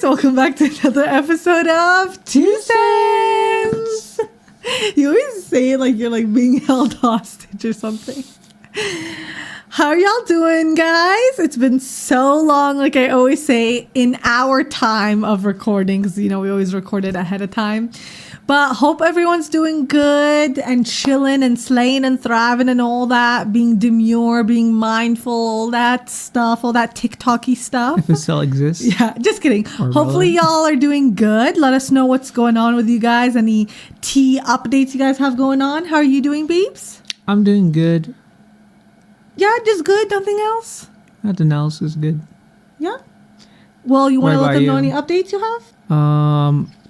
welcome back to another episode of Two Cents. You always say it like you're like being held hostage or something. How are y'all doing, guys? It's been so long, like I always say, in our time of recording, because, you know, we always record it ahead of time. But hope everyone's doing good and chilling and slaying and thriving and all that, being demure, being mindful, all that stuff, all that TikTok-y stuff. If it still exists. Yeah, just kidding. Hopefully y'all are doing good. Let us know what's going on with you guys. Any tea updates you guys have going on. How are you doing, babes? I'm doing good. Yeah, just good. Nothing else? Nothing else is good. Yeah. Well, you want to let them know any updates you have?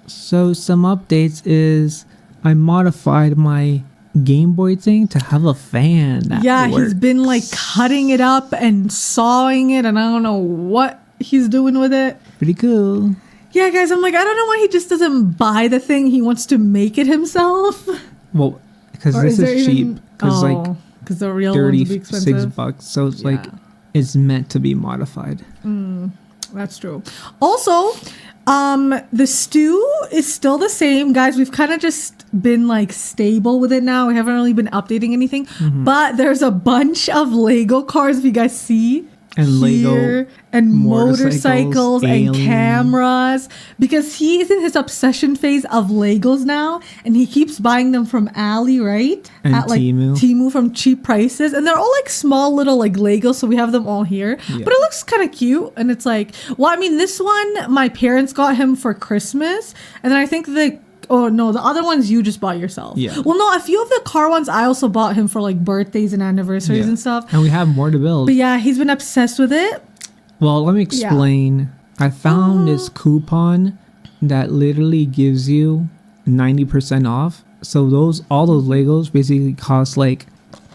So some updates is I modified my Game Boy thing to have a fan that works. He's been like cutting it up and sawing it, and I don't know what he's doing with it. Pretty cool. Yeah, guys, I'm like, I don't know why he just doesn't buy the thing. He wants to make it himself. Well, because this is cheap. Because because the real ones would be expensive. $36. So it's like it's meant to be modified. That's true. Also, the stew is still the same, guys. We've kind of just been like stable with it now. We haven't really been updating anything, but there's a bunch of Lego cars, if you guys see. And here, Lego and motorcycles and aliens. Cameras, because he is in his obsession phase of Legos now, and he keeps buying them from Ali, right? And at like Temu from cheap prices, and they're all like small little like Legos, so we have them all here. But it looks kind of cute, and it's like, well, I mean, this one my parents got him for Christmas, and then I think the other ones you just bought yourself. Yeah. Well, no, a few of the car ones I also bought him for like birthdays and anniversaries and stuff. And we have more to build. But yeah, he's been obsessed with it. Well, let me explain. Yeah. I found this coupon that literally gives you 90% off. So all those Legos basically cost like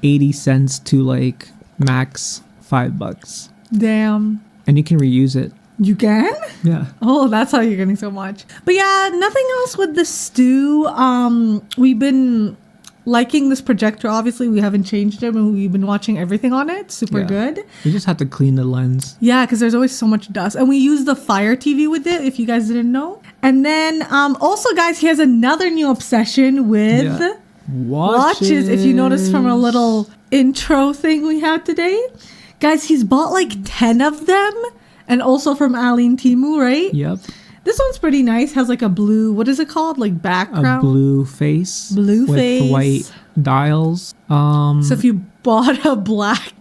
80 cents to like max $5. Damn. And you can reuse it. You can? Yeah. Oh, that's how you're getting so much. But yeah, nothing else with the stew. We've been liking this projector. Obviously, we haven't changed it, and we've been watching everything on it. Super good. You just have to clean the lens. Yeah, because there's always so much dust. And we use the Fire TV with it, if you guys didn't know. And then also, guys, he has another new obsession with watches. If you notice from a little intro thing we had today. Guys, he's bought like 10 of them. And also from Ali and Temu, right? Yep. This one's pretty nice. Has like a blue, what is it called? Like background? A blue face. With white dials. So if you bought a black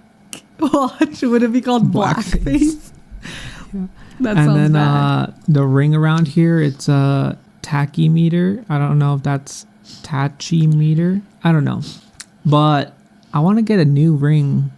watch, would it be called blackface? That sounds bad. The ring around here, it's a tachymeter. I don't know if that's tachymeter. I don't know. But I want to get a new ring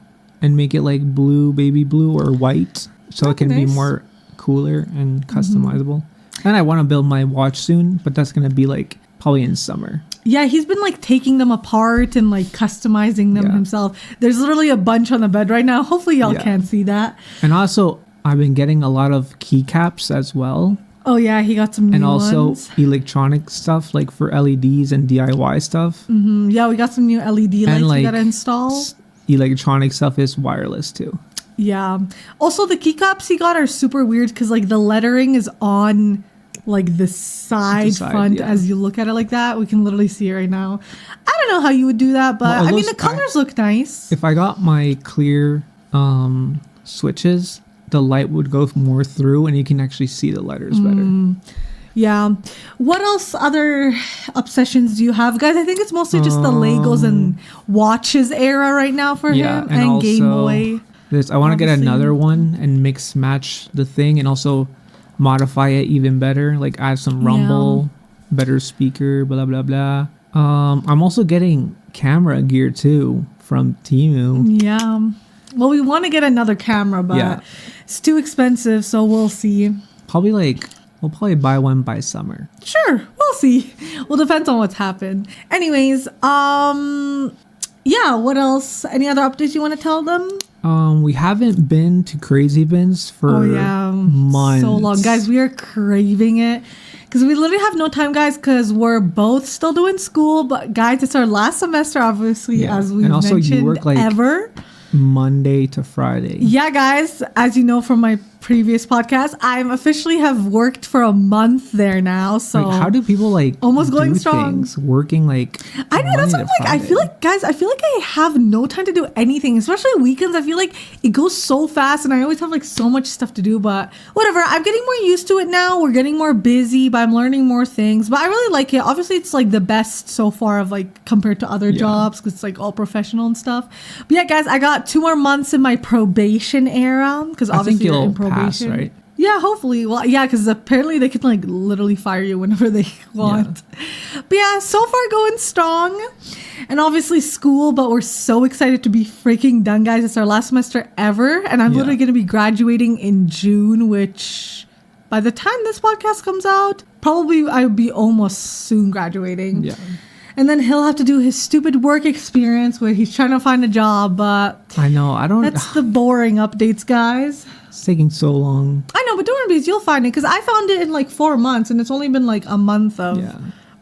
and make it like blue, baby blue, or white. So it can be more cooler and customizable. And I want to build my watch soon, but that's going to be like probably in summer. Yeah, he's been like taking them apart and like customizing them himself. There's literally a bunch on the bed right now. Hopefully y'all can't see that. And also, I've been getting a lot of keycaps as well. Oh yeah, he got some new ones. And also electronic stuff like for LEDs and DIY stuff. Yeah, we got some new LED lights we got to install. Electronic stuff is wireless too. Yeah. Also, the keycaps he got are super weird because like the lettering is on like the side front as you look at it like that. We can literally see it right now. I don't know how you would do that, but I mean the colors look nice. If I got my clear switches, the light would go more through and you can actually see the letters better. Yeah. What else other obsessions do you have? Guys, I think it's mostly just the Legos and watches era right now for him and Game Boy. I want to get another one and mix match the thing and also modify it even better. Like add some rumble, better speaker, blah, blah, blah. I'm also getting camera gear too from Temu. Yeah. Well, we want to get another camera, but it's too expensive. So we'll see. We'll probably buy one by summer. Sure. We'll see. Well, depends on what's happened. Anyways, yeah, what else? Any other updates you want to tell them? We haven't been to Crazy Bins for months. So long. Guys, we are craving it. Because we literally have no time, guys, because we're both still doing school. But, guys, it's our last semester, obviously, as we've mentioned, you work, like, ever. Monday to Friday. Yeah, guys, as you know from my previous podcast, I'm officially have worked for a month there now. So Like, how do people like almost going do strong. things, working like I know, that's Monday what to I'm like. I feel Friday? like, guys, I feel like I have no time to do anything, especially weekends. I feel like it goes so fast and I always have like so much stuff to do, but whatever. I'm getting more used to it now. We're getting more busy, but I'm learning more things. But I really like it. Obviously, it's like the best so far of like compared to other jobs because it's like all professional and stuff. But yeah, guys, I got 2 more months in my probation era because I think obviously you're in you'll probation. pass, right? Yeah, hopefully. Well, yeah, because apparently they can like literally fire you whenever they want. But yeah, so far going strong. And obviously school, but we're so excited to be freaking done, guys. It's our last semester ever. And I'm literally going to be graduating in June, which by the time this podcast comes out, probably I would be almost soon graduating. Yeah. And then he'll have to do his stupid work experience where he's trying to find a job, but I know. I don't. that's the boring updates, guys. It's taking so long. I know, but don't worry, because you'll find it. Because I found it in like 4 months, and it's only been like a month of,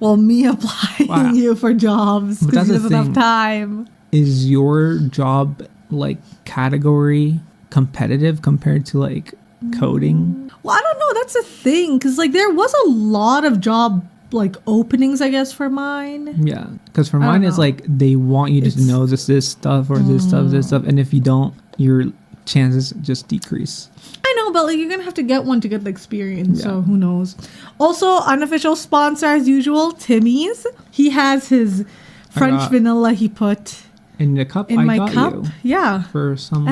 well, me applying you for jobs But because that's he the doesn't have thing. time. Is your job like category competitive compared to like coding? Well, I don't know. That's the thing, because like there was a lot of job like openings, I guess, for mine. Yeah, because for I don't mine, it's know. like they want you to It's- know this stuff or this stuff, and if you don't, your chances just decrease. I know, but like you're gonna have to get one to get the experience. So Yeah. who knows? Also, unofficial sponsor as usual, Timmy's. He has his French got- vanilla he put In the cup, in I my got cup. you Yeah. for some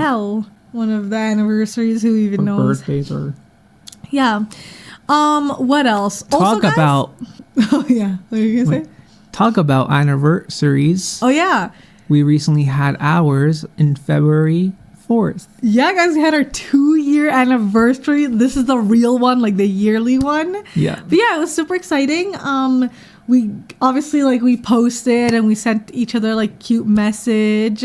One of the anniversaries. Who even or knows? birthdays or Yeah. What else? Also, talk guys- about Oh yeah. What are you gonna say? Wait. talk about anniversaries. Oh yeah. We recently had ours in February 4th. Yeah, guys, we had our 2-year anniversary. This is the real one, like the yearly one. Yeah. But yeah, it was super exciting. We obviously like we posted and we sent each other like cute message.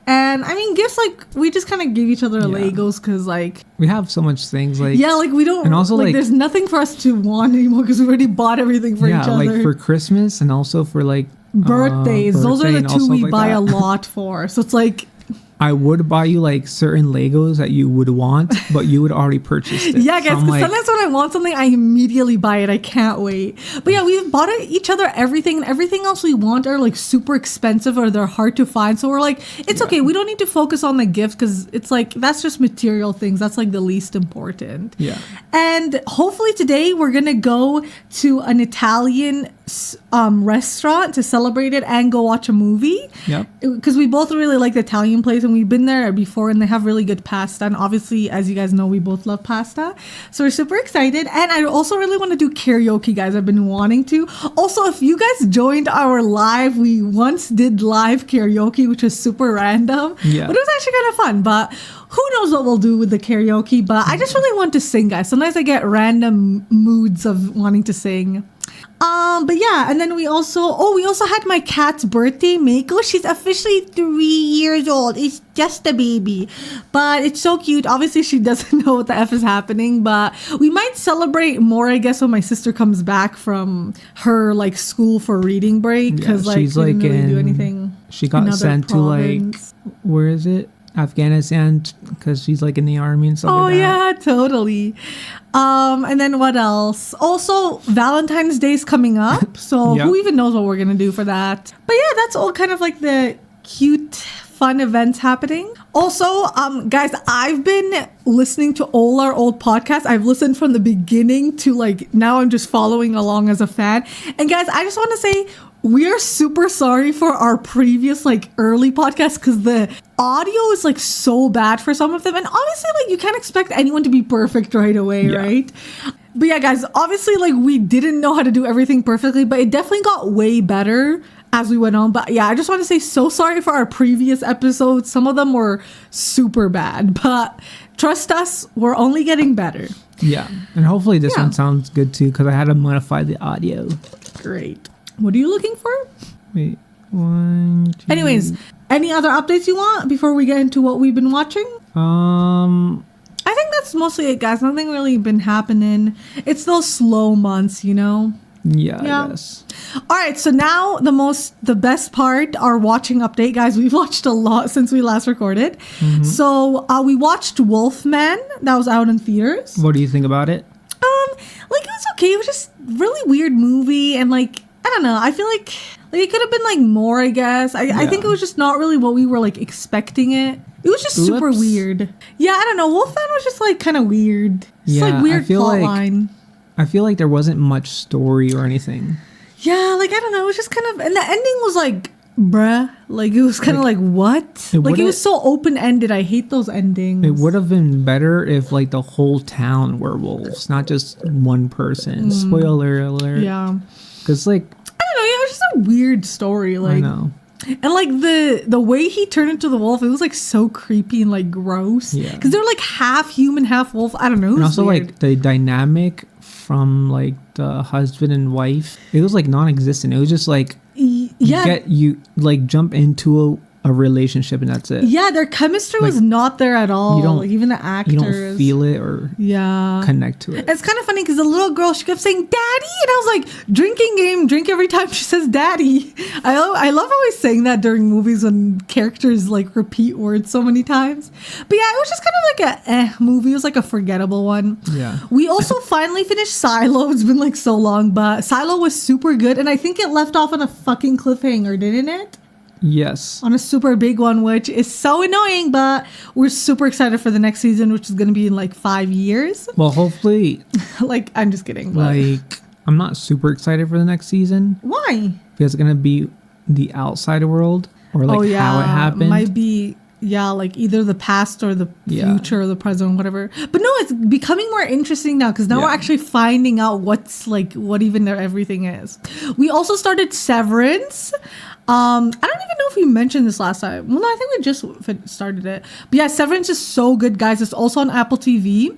And I mean gifts, like we just kind of give each other Legos because like We have so much things like like we don't and also, like- there's nothing for us to want anymore because we already bought everything for each other. like for Christmas and also for like birthdays. Those are birthday the and two also we like buy that. a lot for. So it's like I would buy you like certain Legos that you would want, but you would already purchased it. yeah, So guys, I'm because like, sometimes when I want something, I immediately buy it. I can't wait. But yeah, we've bought each other everything, and everything else we want are like super expensive or they're hard to find. So we're like, it's okay. We don't need to focus on the gifts because it's like that's just material things. That's like the least important. Yeah. And hopefully today we're gonna go to an Italian restaurant to celebrate it and go watch a movie. Yep. Because we both really like the Italian place and we've been there before and they have really good pasta. And obviously, as you guys know, we both love pasta. So we're super excited. And I also really want to do karaoke, guys. I've been wanting to. Also, if you guys joined our live, we once did live karaoke, which was super random. Yeah. But it was actually kind of fun. But who knows what we'll do with the karaoke. But I just really want to sing, guys. Sometimes I get random moods of wanting to sing. But yeah, and then we also had my cat's birthday, Mako. She's officially 3 years old. It's just a baby, but it's so cute. Obviously, she doesn't know what the F is happening, but we might celebrate more, I guess, when my sister comes back from her like school for reading break. Because like she's we didn't like really do in- anything. She got another sent province. to like, where is it? Afghanistan, because she's like in the army and stuff Oh like that. yeah, totally. And then what else? Also, Valentine's Day's coming up, so Yep. who even knows what we're gonna do for that? But yeah, that's all kind of like the cute, fun events happening. Also, guys, I've been listening to all our old podcasts. I've listened from the beginning to like now. I'm just following along as a fan. And guys, I just want to say we are super sorry for our previous like early podcasts because the audio is like so bad for some of them. And obviously, like you can't expect anyone to be perfect right away, Yeah. right? But yeah, guys, obviously, like we didn't know how to do everything perfectly, but it definitely got way better as we went on. But yeah, I just want to say so sorry for our previous episodes. Some of them were super bad, but trust us, we're only getting better. Yeah, and hopefully this Yeah. one sounds good too because I had to modify the audio. Great. What are you looking for? Wait, 1, 2. Anyways, any other updates you want before we get into what we've been watching? I think that's mostly it, guys. Nothing really been happening. It's those slow months, you know? Yeah, Yeah. I guess. All right, so now the best part, our watching update, guys. We've watched a lot since we last recorded. So we watched Wolfman. That was out in theaters. What do you think about it? Like it was okay. It was just really weird movie, and like I don't know. I feel like it could have been like more. I guess I think it was just not really what we were like expecting it. It was just super Oops. weird. Yeah, I don't know. Wolfman was just like kind of weird. Just Yeah, like weird I feel plot like- line. I feel like there wasn't much story or anything. Yeah, like I don't know. It was just kind of, and the ending was like, bruh. Like it was kind of like what? Like it would've- was so open ended. I hate those endings. It would have been better if like the whole town were wolves, not just one person. Spoiler alert. Yeah. Because like, I don't know. Yeah, it was just a weird story. Like I know. And like the way he turned into the wolf, it was like so creepy and like gross. Yeah. Because they're like half human, half wolf. I don't know. It And was also weird. like the dynamic from like the husband and wife, it was like non-existent. It was just like Yeah. you like jump into a relationship and that's it. Yeah, their chemistry was Like, not there at all. you don't- Like even the actors. You don't feel it or Yeah. connect to it. It's kind of funny because the little girl, she kept saying "daddy," and I was like, "Drinking game, drink every time she says daddy." I love always saying that during movies when characters like repeat words so many times. But yeah, it was just kind of like a movie. It was like a forgettable one. Yeah. We also finally finished Silo. It's been like so long, but Silo was super good, and I think it left off on a fucking cliffhanger, didn't it? Yes. On a super big one, which is so annoying, but we're super excited for the next season, which is going to be in like 5 years. Well, hopefully, Like, I'm just kidding. But like, I'm not super excited for the next season why? because it's gonna be the outside world or like how it happened. Might be, yeah, like either the past or the Yeah. future or the present, whatever. But no, it's becoming more interesting now because now we're Yeah. actually finding out what's like, what even their everything is. We also started Severance. I don't even know if we mentioned this last time. Well, no, I think we just started it. But yeah, Severance is so good, guys. It's also on Apple TV.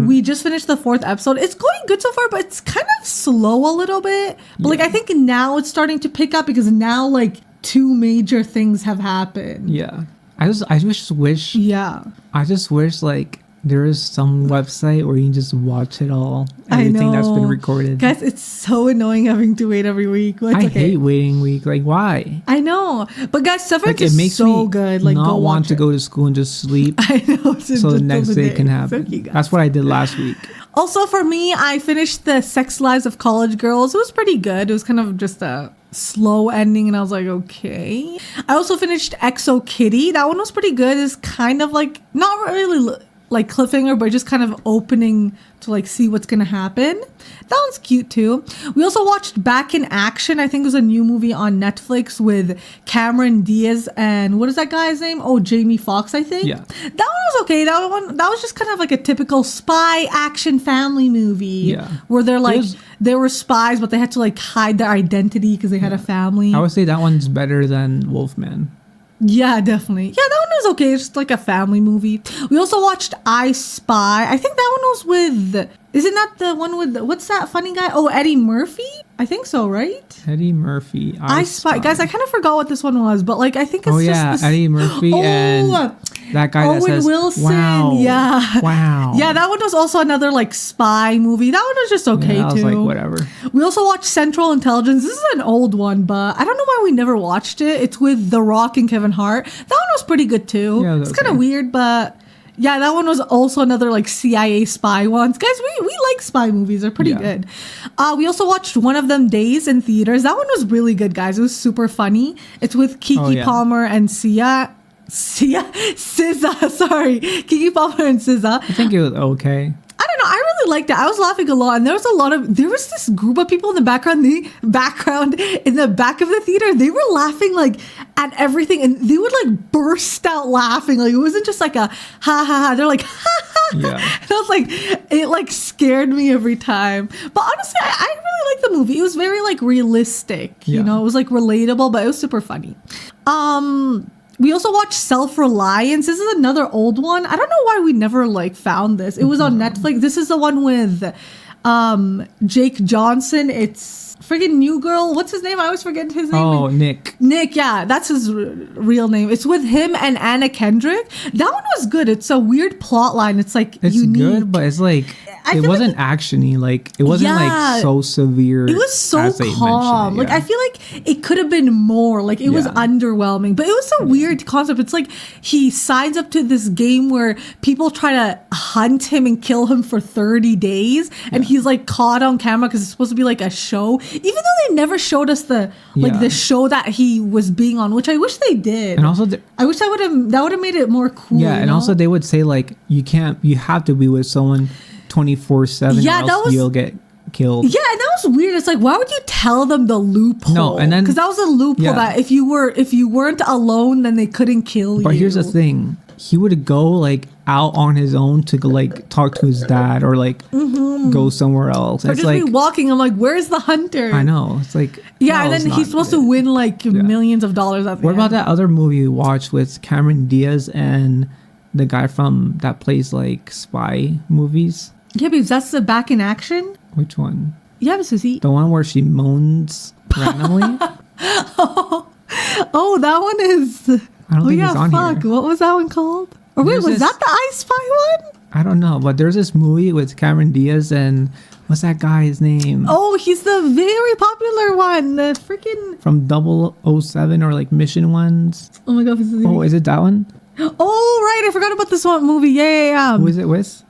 We just finished the 4th episode. It's going good so far, but it's kind of slow a little bit. But like, I think now it's starting to pick up because now like 2 major things have happened. Yeah. I just wish Yeah. like there is some website where you can just watch it all, I everything that's been know. recorded. Guys, it's so annoying having to wait every week. But it's I okay. hate waiting week. Like why? I know. But guys, Severance Like it is makes so me good. Like, not go want watch to it. go to school and just sleep I know. so the next day can happen. Okay, guys. That's what I did last week. Also, for me, I finished the Sex Lives of College Girls. It was pretty good. It was kind of just a slow ending, and I was like, okay. I also finished EXO Kitty. That one was pretty good. It's kind of like, not really like cliffhanger, but just kind of opening to like see what's gonna happen. That one's cute too. We also watched Back in Action. I think it was a new movie on Netflix with Cameron Diaz and what is that guy's name? Oh, Jamie Foxx, I think. Yeah. That one was okay. That was just kind of like a typical spy action family movie. Yeah. Where they're like was- they were spies, but they had to like hide their identity because they had a family. I would say that one's better than Wolfman. Yeah, definitely. Yeah, that one was okay. It's just like a family movie. We also watched I Spy. I think that one was with, isn't that the one with, what's that funny guy? Oh, Eddie Murphy? I think so, right? Eddie Murphy. I Spy. Guys, I kind of forgot what this one was, but like I think it's Oh just yeah, this... Eddie Murphy and that guy that Owen says, Wilson. "Wow, Yeah. wow." Yeah, that one was also another like spy movie. That one was just okay I was too. like, whatever. We also watched Central Intelligence. This is an old one, but I don't know why we never watched it. It's with The Rock and Kevin Hart. That one was pretty good too. Yeah, it it's was kind of okay. weird, but yeah, that one was also another like CIA spy ones. Guys, we like spy movies. They're pretty Yeah. good. We also watched One of Them Days in theaters. That one was really good, guys. It was super funny. It's with Kiki Oh, yeah. Palmer and SZA. Sorry, Kiki Palmer and SZA. I think it was okay. I don't know. I really liked it. I was laughing a lot, and there was this group of people in the background. In the back of the theater, they were laughing like at everything, and they would like burst out laughing. Like it wasn't just like a ha ha ha. They're like ha ha. Yeah. And I was like, it like scared me every time. But honestly, I really liked the movie. It was very like realistic. You Yeah. know, it was like relatable, but it was super funny. We also watched Self-Reliance. This is another old one. I don't know why we never like found this. It was on Netflix. This is the one with Jake Johnson. It's friggin' New Girl. What's his name? I always forget his name. Oh, Nick. Nick, yeah, that's his real name. It's with him and Anna Kendrick. That one was good. It's a weird plot line. It's like It's unique. good, but it's like I it feel wasn't actiony. Like it wasn't Yeah. like so severe. it was so as they calm. mentioned it, Like yeah. I feel like it could have been more. Like it was Yeah. underwhelming, but it was a weird concept. It's like he signs up to this game where people try to hunt him and kill him for 30 days, and he's like caught on camera because it's supposed to be like a show. Even though they never showed us the Yeah. the show that he was being on, which I wish they did. And also, I wish that would have made it more cool. yeah, you and know? also they would say like you have to be with someone 24/7, Yeah, or that else was- you'll get killed. Yeah, and that was weird. It's like, why would you tell them the loophole? No, and then- because that was a loophole Yeah. that if you weren't alone, then they couldn't kill you. But here's the thing: he would go like out on his own to go, like talk to his dad or like go somewhere else. Or It's just like be walking. I'm like, where's the hunter? I know. It's like Yeah, no, and it's then not he's supposed good. to win like millions of dollars at the What about end. that other movie we watched with Cameron Diaz and the guy from that plays like spy movies? Yeah, because that's the Back in Action. Which one? Yeah, because he. The one where she moans randomly? Oh, that one is. I don't oh think yeah, it's on fuck. here. What was that one called? Or wait, There's was this- that the I Spy one? I don't know, but there's this movie with Cameron Diaz and what's that guy's name? Oh, he's the very popular one. The freaking. From 007 or like Mission Ones. Oh my god, this is. Oh, is it that one? Oh right, I forgot about this one movie. Yeah. Who is it with?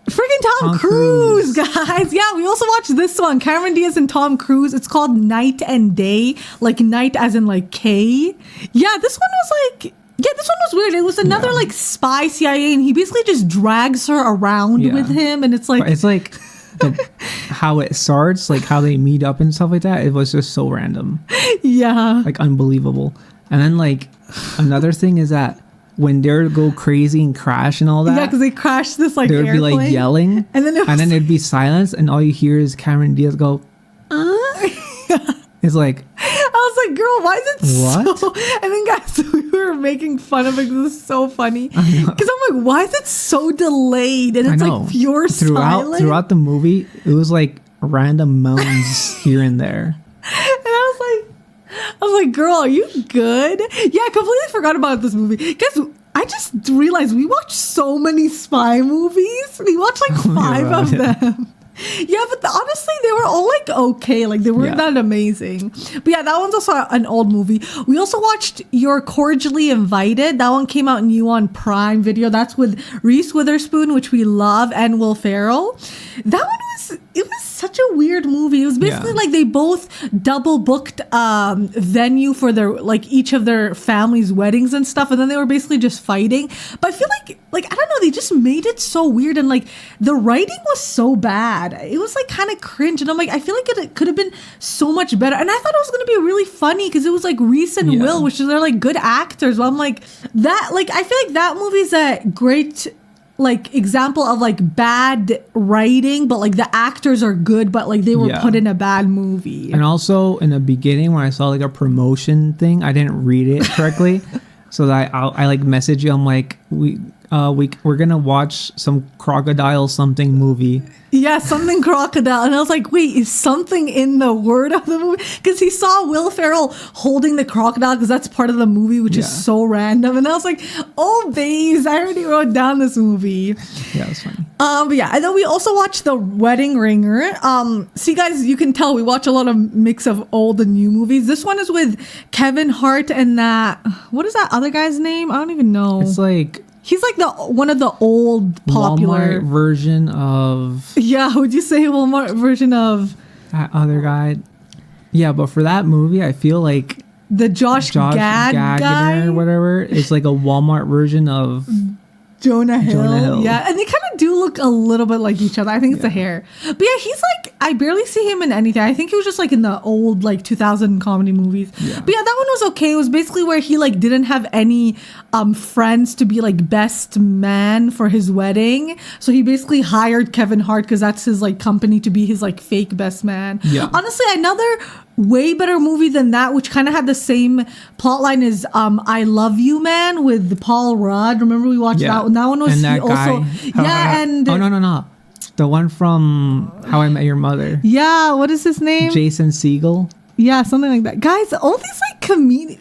Freaking Tom Tom Cruise, Cruise. guys. Yeah, we also watched this one. Cameron Diaz and Tom Cruise. It's called Night and Day. Like night as in like K. Yeah, this one was like. Yeah, this one was weird. It was another Yeah. like spy CIA, and he basically just drags her around Yeah. with him, and it's like. It's like how it starts, like how they meet up and stuff like that. It was just so random, Yeah. like unbelievable. And then like another thing is that when they go crazy and crash and all that, Yeah, because they crashed this like they would be airplane. like yelling, And then it was it'd be silence, and all you hear is Cameron Diaz go. It's like I was like, girl, why is it What? so... And then guys, we were making fun of it. This is so funny. Because I'm like, why is it so delayed? And I it's know like pure silence. throughout the movie, it was like random moans here and there. And I was like, girl, are you good? Yeah, I completely forgot about this movie. Guys, I just realized we watched so many spy movies. We watched like 5 of them. Yeah, but honestly, they were all like okay. Like they weren't Yeah. that amazing. But yeah, that one's also an old movie. We also watched You're Cordially Invited. That one came out new on Prime Video. That's with Reese Witherspoon, which we love, and Will Ferrell. That one was such a weird movie. It was basically Yeah. like they both double booked venue for their like each of their families' weddings and stuff, and then they were basically just fighting. But I feel like I don't know, they just made it so weird, and like the writing was so bad. It was like kind of cringe, and I'm like, I feel like it could have been so much better. And I thought it was gonna be really funny because it was like Reese and Yeah. Will, which they're like good actors. But I'm like that, like I feel like that movie's a great like example of like bad writing, but like the actors are good, but like they were Yeah. put in a bad movie. And also in the beginning when I saw like a promotion thing, I didn't read it correctly. So that I like message you. I'm like, we're gonna watch some crocodile something movie. Yeah, something crocodile. And I was like, wait, is something in the word of the movie? Because he saw Will Ferrell holding the crocodile because that's part of the movie, which is Yeah. so random. And I was like, oh, babes, I already wrote down this movie. Yeah, it was funny. But yeah, and then we also watched The Wedding Ringer. See, guys, you can tell we watch a lot of mix of old and new movies. This one is with Kevin Hart and that, what is that other guy's name? I don't even know. It's like He's like one of the old popular Walmart version of Yeah, would you say Walmart version of that other guy. Yeah, but for that movie, I feel like the Josh Gad Gagnon guy? or whatever. It's like a Walmart version of Jonah Hill. Jonah Hill. Yeah, and they kind of do look a little bit like each other. I think it's the hair. But yeah, he's like, I barely see him in anything. I think he was just like in the old like 2000 comedy movies. Yeah. But yeah, that one was okay. It was basically where he like didn't have any friends to be like best man for his wedding. So he basically hired Kevin Hart because that's his like company to be his like fake best man. Yeah. Honestly, another way better movie than that, which kind of had the same plot line, is I Love You Man with Paul Rudd. Remember we watched that one? That one was and that also guy. and oh no, the one from How I Met Your Mother. yeah, what is his name? Jason Segel. Yeah, something like that. Guys, all these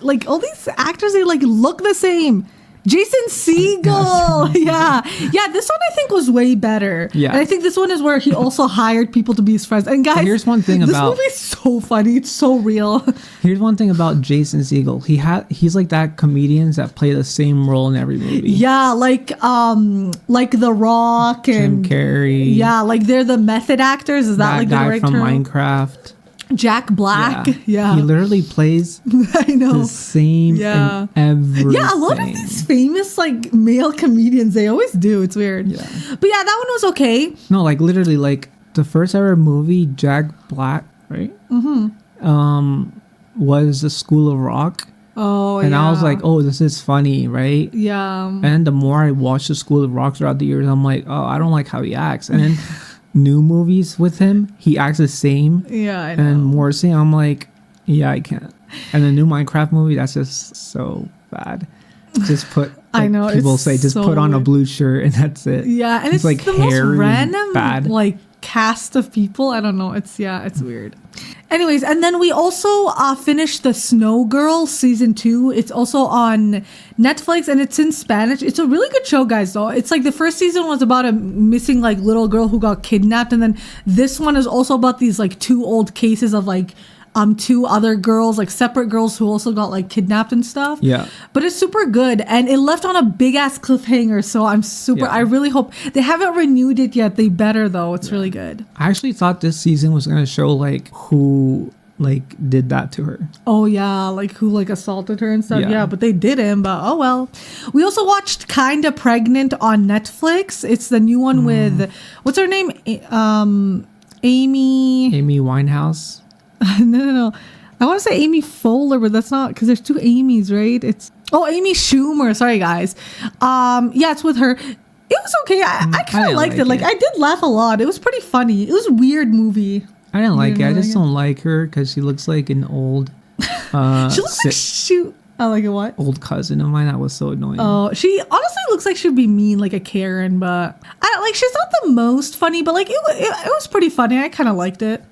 like all these actors, they like look the same. Jason Segel. Yeah. Yeah, this one I think was way better. Yeah. And I think this one is where he also hired people to be his friends. And guys, here's one thing this about movie is so funny. It's so real. Here's one thing about Jason Segel. He's like that comedians that play the same role in every movie. Yeah, like The Rock and Jim Carrey. Yeah, like they're the method actors. Is that like the guy right from term? Minecraft? Jack Black. Yeah. He literally plays I know. the same in everything. Yeah, a lot of these famous like male comedians, they always do. It's weird. Yeah. But yeah, that one was okay. No, like literally like the first ever movie, Jack Black, right? Was The School of Rock. Oh, and yeah. I was like, oh, this is funny, right? Yeah. And the more I watched The School of Rock throughout the years, I'm like, oh, I don't like how he acts. And then new movies with him, he acts the same. Yeah, I know. And more saying, I'm like, yeah, I can't. And the new Minecraft movie, that's just so bad. Just put, like, I know, people it's say, just so put on a weird. blue shirt and that's it. Yeah, and it's like the most hairy and random bad. like cast of people. I don't know. It's weird. Anyways, and then we also finished The Snow Girl season 2. It's also on Netflix and it's in Spanish. It's a really good show, guys, though. It's like the first season was about a missing like little girl who got kidnapped, and then this one is also about these like 2 old cases of like 2 other girls, like separate girls who also got like kidnapped and stuff. Yeah. But it's super good and it left on a big ass cliffhanger. So I really hope they haven't renewed it yet. They better though. It's really good. I actually thought this season was going to show like who like did that to her. Oh yeah, like who like assaulted her and stuff. Yeah. But they didn't. But oh well. We also watched Kinda Pregnant on Netflix. It's the new one with what's her name? Amy Winehouse. No. I want to say Amy Fowler, but that's not because there's 2 Amy's, right? It's Amy Schumer. Sorry, guys. Yeah, it's with her. It was okay. I kind of liked it. Like I did laugh a lot. It was pretty funny. It was a weird movie. I didn't like it. I just don't like her because she looks like an old. She looks like I like a what? Old cousin of mine that was so annoying. Oh, she honestly looks like she'd be mean, like a Karen, but she's not the most funny, but like it was pretty funny. I kind of liked it.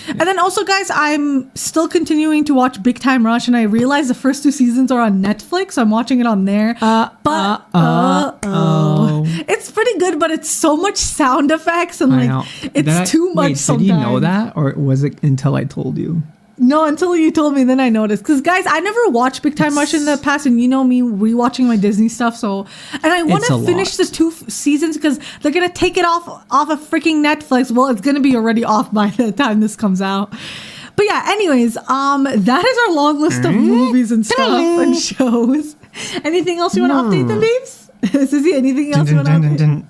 Yeah. And then also, guys, I'm still continuing to watch Big Time Rush, and I realize the first 2 seasons are on Netflix, so I'm watching it on there. It's pretty good, but it's so much sound effects and like it's too much. Sometimes. Did you know that, or was it until I told you? No, until you told me, then I noticed. Because, guys, I never watched Big Time Rush in the past, and you know me rewatching my Disney stuff. So, and I want to finish the 2 seasons because they're gonna take it off of freaking Netflix. Well, it's gonna be already off by the time this comes out. But yeah, anyways, that is our long list of movies and stuff and shows. Anything else you want to update them, babes? Susie, anything else you want to update?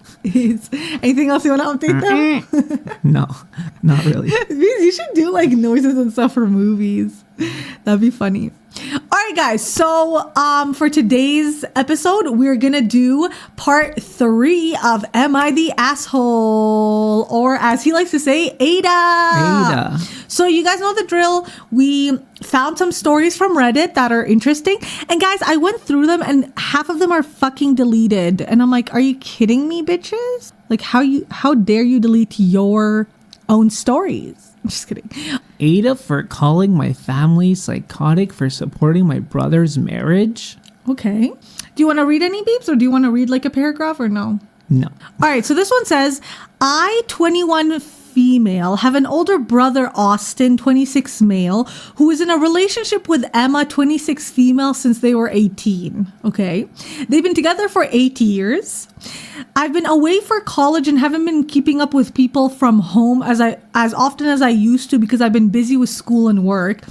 Anything else you want to update them? No, not really. You should do like noises and stuff for movies. That'd be funny. All right, guys. So for today's episode, we're going to do part 3 of Am I the Asshole? Or as he likes to say, AITAH. So you guys know the drill. We found some stories from Reddit that are interesting. And guys, I went through them and half of them are fucking deleted. And I'm like, are you kidding me, bitches? Like how dare you delete your own stories? I'm just kidding. AITAH for calling my family psychotic for supporting my brother's marriage. Okay. Do you want to read any, babes? Or do you want to read like a paragraph or no? No. All right. So this one says, I, 21 female, have an older brother, Austin, 26 male, who is in a relationship with Emma, 26 female, since they were 18. Okay. They've been together for 8 years. I've been away for college and haven't been keeping up with people from home as often as I used to because I've been busy with school and work.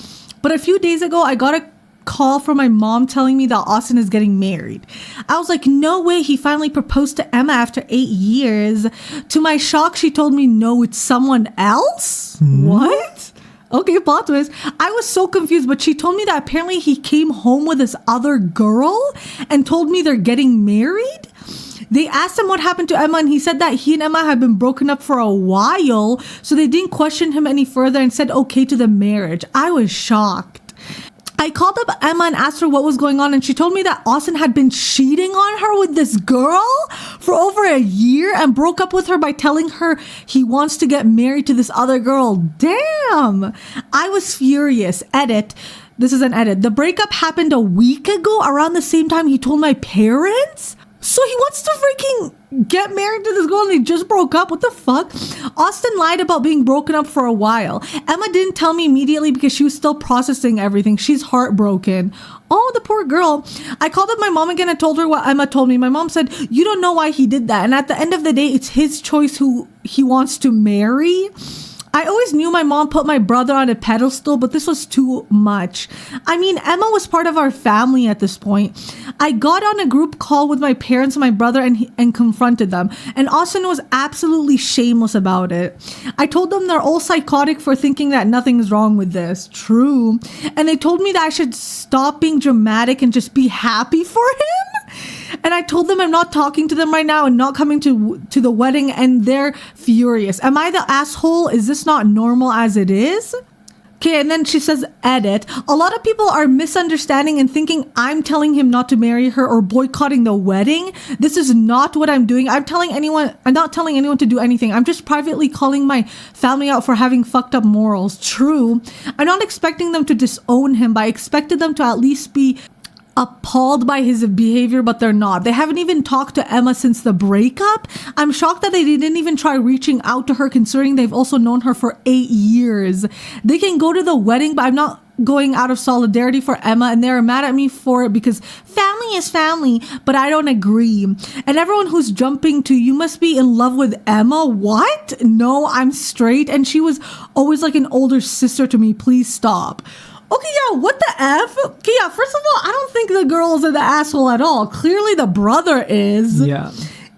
But a few days ago, I got a call from my mom telling me that Austin is getting married. I was like, no way, he finally proposed to Emma after 8 years. To my shock, she told me, no, it's someone else? What? Okay, plot twist. I was so confused, but she told me that apparently he came home with this other girl and told me they're getting married. They asked him what happened to Emma, and he said that he and Emma had been broken up for a while, so they didn't question him any further and said okay to the marriage. I was shocked. I called up Emma and asked her what was going on, and she told me that Austin had been cheating on her with this girl for over a year and broke up with her by telling her he wants to get married to this other girl. Damn! I was furious. Edit. This is an edit. The breakup happened a week ago around the same time he told my parents. So he wants to freaking get married to this girl and they just broke up. What the fuck? Austin lied about being broken up for a while. Emma didn't tell me immediately because she was still processing everything. She's heartbroken. Oh, the poor girl. I called up my mom again and told her what Emma told me. My mom said, you don't know why he did that. And at the end of the day, it's his choice who he wants to marry. I always knew my mom put my brother on a pedestal, but this was too much. I mean, Emma was part of our family at this point. I got on a group call with my parents and my brother and confronted them. And Austin was absolutely shameless about it. I told them they're all psychotic for thinking that nothing's wrong with this. True. And they told me that I should stop being dramatic and just be happy for him. And I told them I'm not talking to them right now and not coming to the wedding, and they're furious. Am I the asshole? Is this not normal as it is? Okay, and then she says, edit. A lot of people are misunderstanding and thinking I'm telling him not to marry her or boycotting the wedding. This is not what I'm doing. I'm not telling anyone to do anything. I'm just privately calling my family out for having fucked up morals. True. I'm not expecting them to disown him, but I expected them to at least be appalled by his behavior, but they're not. They haven't even talked to Emma since the breakup. I'm shocked that they didn't even try reaching out to her, considering they've also known her for 8 years. They can go to the wedding, but I'm not going out of solidarity for Emma, and they're mad at me for it because family is family, but I don't agree. And everyone who's jumping to, you must be in love with Emma. What? No, I'm straight, and she was always like an older sister to me. Please stop. Okay, yeah, what the F? Okay, yeah, first of all, I don't think the girls are the asshole at all. Clearly the brother is. Yeah.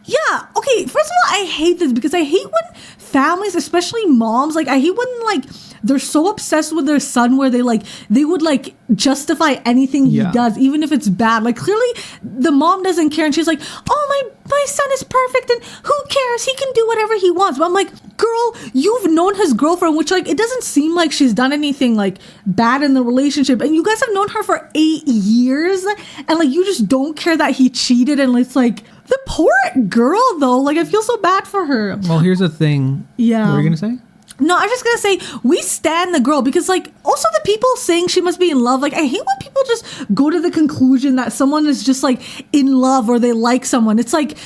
Yeah, okay, first of all, I hate this because I hate when families, especially moms, like, I hate when, like, they're so obsessed with their son where they would like justify anything he does, even if it's bad. Like, clearly the mom doesn't care and she's like, oh, my son is perfect and who cares? He can do whatever he wants. But I'm like, girl, you've known his girlfriend, which, like, it doesn't seem like she's done anything like bad in the relationship. And you guys have known her for 8 years and, like, you just don't care that he cheated. And it's like, the poor girl, though. Like, I feel so bad for her. Well, here's the thing. Yeah. What were you going to say? No, I'm just going to say, we stan the girl because, like, also the people saying she must be in love. Like, I hate when people just go to the conclusion that someone is just, like, in love or they like someone. It's like,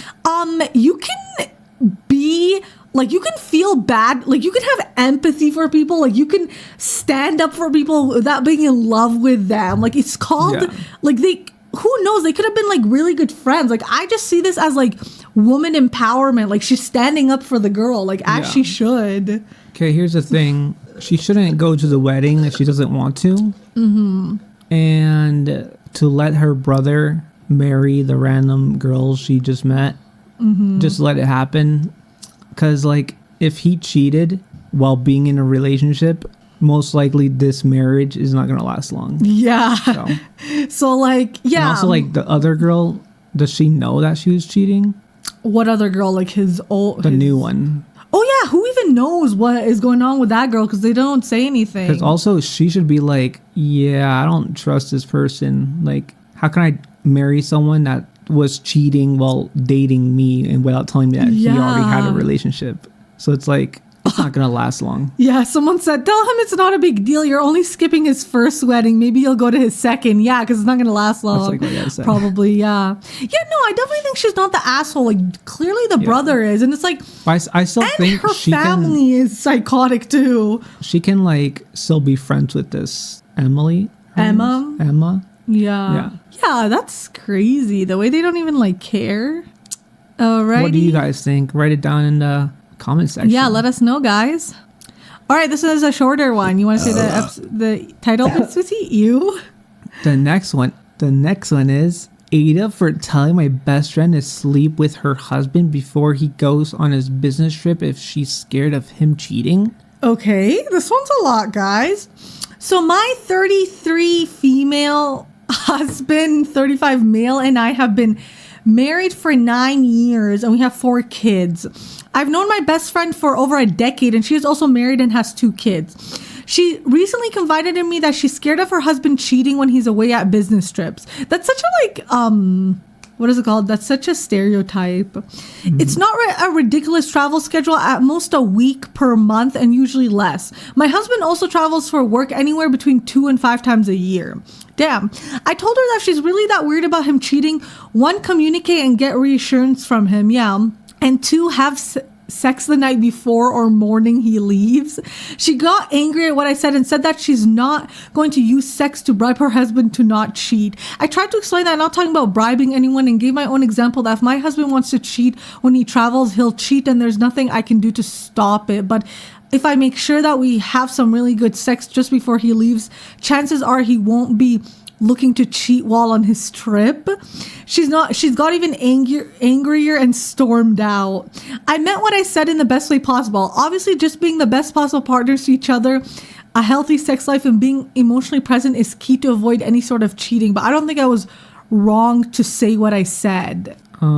you can be, like, you can feel bad. Like, you can have empathy for people. Like, you can stand up for people without being in love with them. Like, it's called, like, who knows? They could have been, like, really good friends. Like, I just see this as, like, woman empowerment. Like, she's standing up for the girl, like, as she should. Okay, here's the thing. She shouldn't go to the wedding if she doesn't want to. Mm-hmm. And to let her brother marry the random girl she just met, just let it happen. Because, like, if he cheated while being in a relationship, most likely this marriage is not going to last long. Yeah. So, like, yeah. And also, like, the other girl, does she know that she was cheating? What other girl? Like, the new one. Oh, yeah. Who even knows what is going on with that girl? Because they don't say anything. Because also, she should be like, yeah, I don't trust this person. Like, how can I marry someone that was cheating while dating me and without telling me that he already had a relationship? So it's like, it's not going to last long. Yeah, someone said, tell him it's not a big deal. You're only skipping his first wedding. Maybe you'll go to his second. Yeah, because it's not going to last long. That's like what I said. Probably, yeah. Yeah, no, I definitely think she's not the asshole. Like, clearly the brother is. And it's like, I still think her family is psychotic too. She can, like, still be friends with this Emma. Yeah. Yeah, that's crazy. The way they don't even, like, care. Alrighty. What do you guys think? Write it down in the comment section. Yeah, let us know, guys. All right, this is a shorter one. You want to say the title? Susie, you. The next one is AITAH for telling my best friend to sleep with her husband before he goes on his business trip if she's scared of him cheating. Okay, this one's a lot, guys. So my 33 female husband, 35 male, and I have been married for 9 years and we have 4 kids. I've known my best friend for over a decade and she is also married and has 2 kids. She recently confided in me that she's scared of her husband cheating when he's away at business trips. That's such a what is it called? That's such a stereotype. It's not a ridiculous travel schedule, at most a week per month and usually less. My husband also travels for work anywhere between 2 and 5 times a year. Damn. I told her that if she's really that weird about him cheating, 1, communicate and get reassurance from him. Yeah. And 2, have sex the night before or morning he leaves. She got angry at what I said and said that she's not going to use sex to bribe her husband to not cheat. I tried to explain that I'm not talking about bribing anyone and gave my own example that if my husband wants to cheat when he travels, he'll cheat and there's nothing I can do to stop it. But if I make sure that we have some really good sex just before he leaves, chances are he won't be looking to cheat while on his trip. She's got even angrier and stormed out. I meant what I said in the best way possible. Obviously, just being the best possible partners to each other, a healthy sex life, and being emotionally present is key to avoid any sort of cheating. But I don't think I was wrong to say what I said. Okay.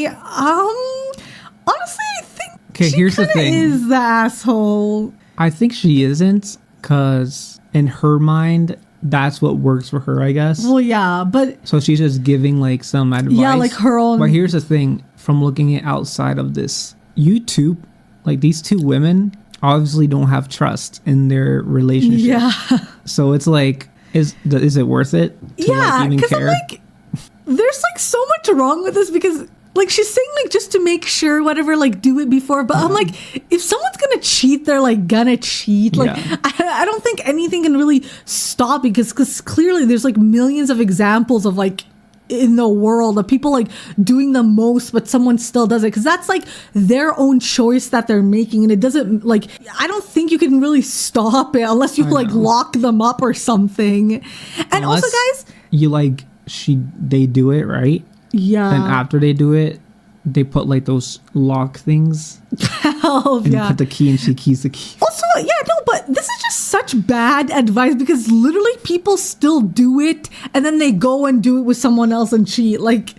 Honestly, I think here's the thing. Is the asshole. I think she isn't, because in her mind, that's what works for her, I guess. Well, yeah, but... So she's just giving, like, some advice. Yeah, like her own... But here's the thing. From looking at outside of this, you two, like, these 2 women obviously don't have trust in their relationship. Yeah. So it's like, is it worth it to like, even care? Like, there's, like, so much wrong with this because... Like, she's saying, like, just to make sure, whatever, like, do it before. But I'm like, if someone's gonna cheat, they're, like, gonna cheat. Like, I don't think anything can really stop it because clearly there's, like, millions of examples of, like, in the world of people, like, doing the most, but someone still does it. Because that's, like, their own choice that they're making. And it doesn't, like, I don't think you can really stop it unless you, like, lock them up or something. And unless also, guys... You, like, they do it, right? Yeah. And after they do it, they put like those lock things. Help, and put the key and she keys the key. Also, but this is just such bad advice because literally people still do it and then they go and do it with someone else and cheat. Like,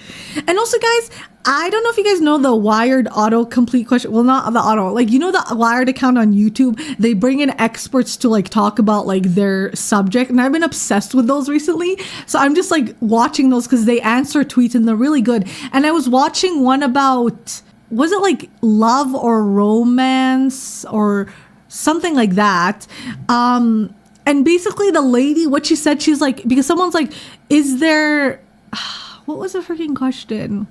and also, guys, I don't know if you guys know the Wired autocomplete question. Well, not the auto, like, you know, the Wired account on YouTube, they bring in experts to like talk about like their subject. And I've been obsessed with those recently. So I'm just like watching those because they answer tweets and they're really good. And I was watching one about, was it like love or romance or something like that? And basically the lady, what she said, she's like, because someone's like, is there, what was the freaking question?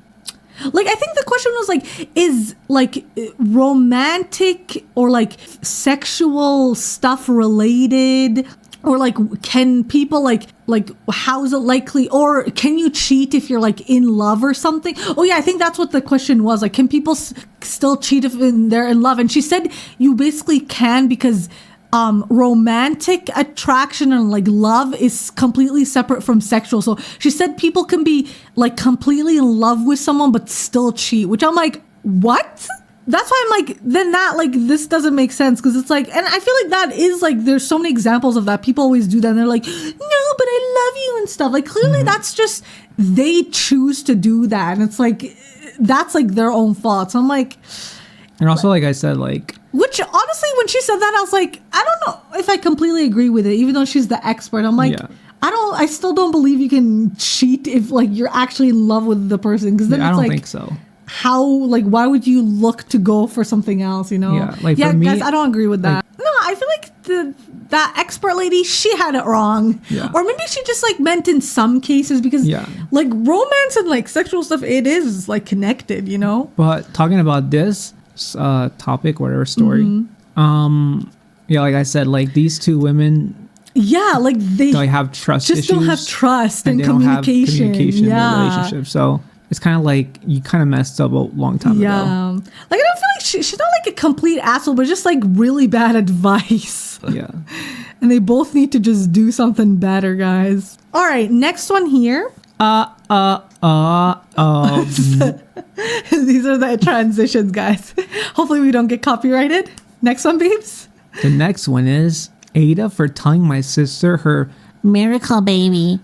Like, I think the question was like, is like romantic or like sexual stuff related, or like, can people like how is it likely, or can you cheat if you're like in love or something? Oh yeah, I think that's what the question was. Like, can people still cheat if they're in love? And she said you basically can, because romantic attraction and like love is completely separate from sexual. So she said people can be like completely in love with someone but still cheat, which I'm like, what? That's why I'm like, then that, like, this doesn't make sense, because it's like, and I feel like that is like, there's so many examples of that. People always do that and they're like, no, but I love you and stuff. Like, clearly that's just, they choose to do that, and it's like, that's like their own fault. So I'm like, and also, like I said, like, which honestly, when she said that, I was like, I don't know if I completely agree with it, even though she's the expert. I'm like, I still don't believe you can cheat if like you're actually in love with the person, because then it's like, I don't think so. How, like, why would you look to go for something else, you know? Yeah, like, for me, guys, I don't agree with that. Like, no, I feel like that expert lady, she had it wrong. Yeah. Or maybe she just like meant in some cases, because like romance and like sexual stuff, it is like connected, you know? But talking about this topic, whatever story, yeah, like I said, like these two women, like they don't have trust just issues, don't have trust and they communication. Don't have communication in their relationship. So it's kind of like you kind of messed up a long time ago. Like, I don't feel like she's not like a complete asshole, but just like really bad advice. Yeah. And they both need to just do something better, guys. All right, next one here. These are the transitions, guys. Hopefully we don't get copyrighted. Next one, babes. The next one is Ada for telling my sister her miracle baby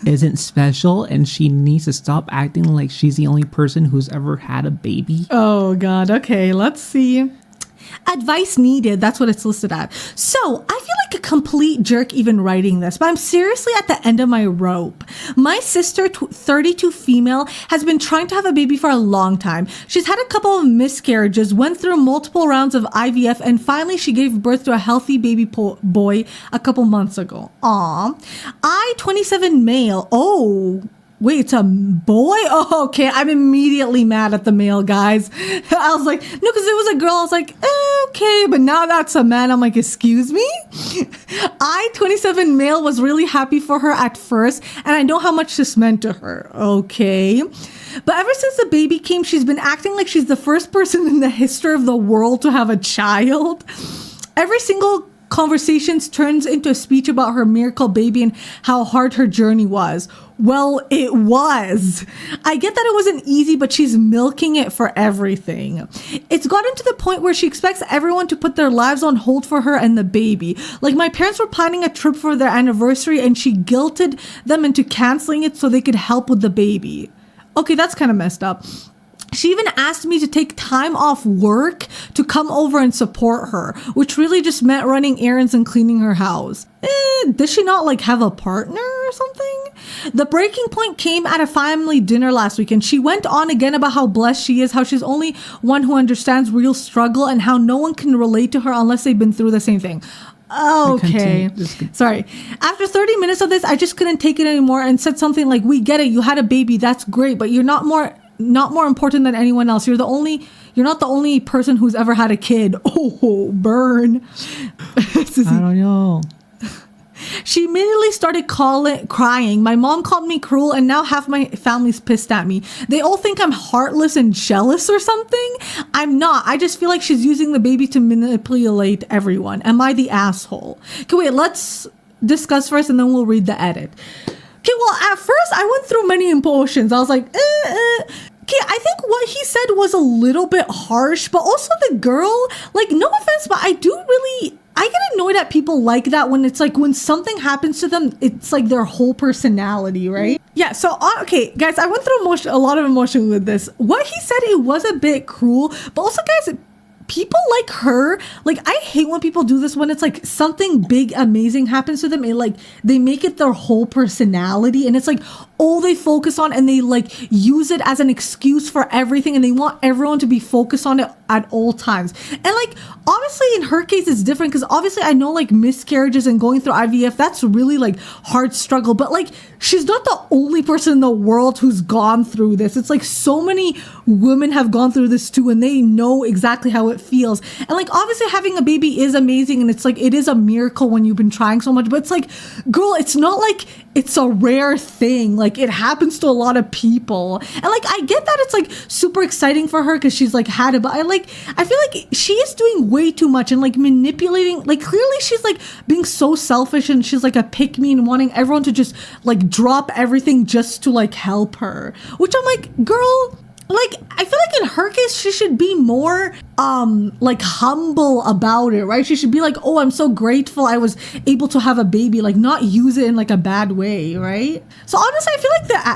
isn't special and she needs to stop acting like she's the only person who's ever had a baby. Oh God. Okay, let's see. Advice needed. That's what it's listed at. So I feel like complete jerk even writing this, but I'm seriously at the end of my rope. My sister, 32 female, has been trying to have a baby for a long time. She's had a couple of miscarriages, went through multiple rounds of IVF, and finally she gave birth to a healthy baby boy a couple months ago. Aw. I, 27 male. Oh, wait, it's a boy? Oh, okay. I'm immediately mad at the male, guys. I was like, no, because it was a girl. I was like, okay. But now that's a man. I'm like, excuse me? I, 27 male, was really happy for her at first. And I know how much this meant to her. Okay. But ever since the baby came, she's been acting like she's the first person in the history of the world to have a child. Every single conversations turns into a speech about her miracle baby and how hard her journey was. Well, it was. I get that it wasn't easy, but she's milking it for everything. It's gotten to the point where she expects everyone to put their lives on hold for her and the baby. Like, my parents were planning a trip for their anniversary and she guilted them into canceling it so they could help with the baby. Okay, that's kind of messed up. She even asked me to take time off work to come over and support her, which really just meant running errands and cleaning her house. Does she not like have a partner or something? The breaking point came at a family dinner last week, and she went on again about how blessed she is, how she's only one who understands real struggle, and how no one can relate to her unless they've been through the same thing. Okay. Sorry. After 30 minutes of this, I just couldn't take it anymore and said something like, we get it. You had a baby. That's great. But you're not more important than anyone else. You're not the only person who's ever had a kid. Oh, burn. I don't know. She immediately started crying. My mom called me cruel, and now half my family's pissed at me. They all think I'm heartless and jealous or something. I'm not. I just feel like she's using the baby to manipulate everyone. Am I the asshole? Okay, wait, let's discuss first and then we'll read the edit. Okay, well, at first I went through many emotions. I was like, Okay, I think what he said was a little bit harsh, but also the girl, like, no offense, but I get annoyed at people like that when it's like when something happens to them, it's like their whole personality, right? Yeah, so, okay, guys, I went through a lot of emotion with this. What he said, it was a bit cruel, but also, guys, people like her, like, I hate when people do this when it's like something big, amazing happens to them. They make it their whole personality, and it's like all they focus on, and they like use it as an excuse for everything, and they want everyone to be focused on it at all times. And like, obviously in her case it's different, because obviously I know like miscarriages and going through IVF, that's really like hard struggle, but like she's not the only person in the world who's gone through this. It's like so many women have gone through this too, and they know exactly how it feels. And like, obviously having a baby is amazing, and it's like, it is a miracle when you've been trying so much, but it's like, girl, it's not like it's a rare thing. Like, it happens to a lot of people. And like, I get that it's like super exciting for her because she's like had it, but I feel like she is doing way too much and like manipulating. Like, clearly she's like being so selfish, and she's like a pick me and wanting everyone to just like drop everything just to like help her, which I'm like, girl, like, I feel like in her case, she should be more, like, humble about it, right? She should be like, oh, I'm so grateful I was able to have a baby, like, not use it in, like, a bad way, right? So, honestly, I feel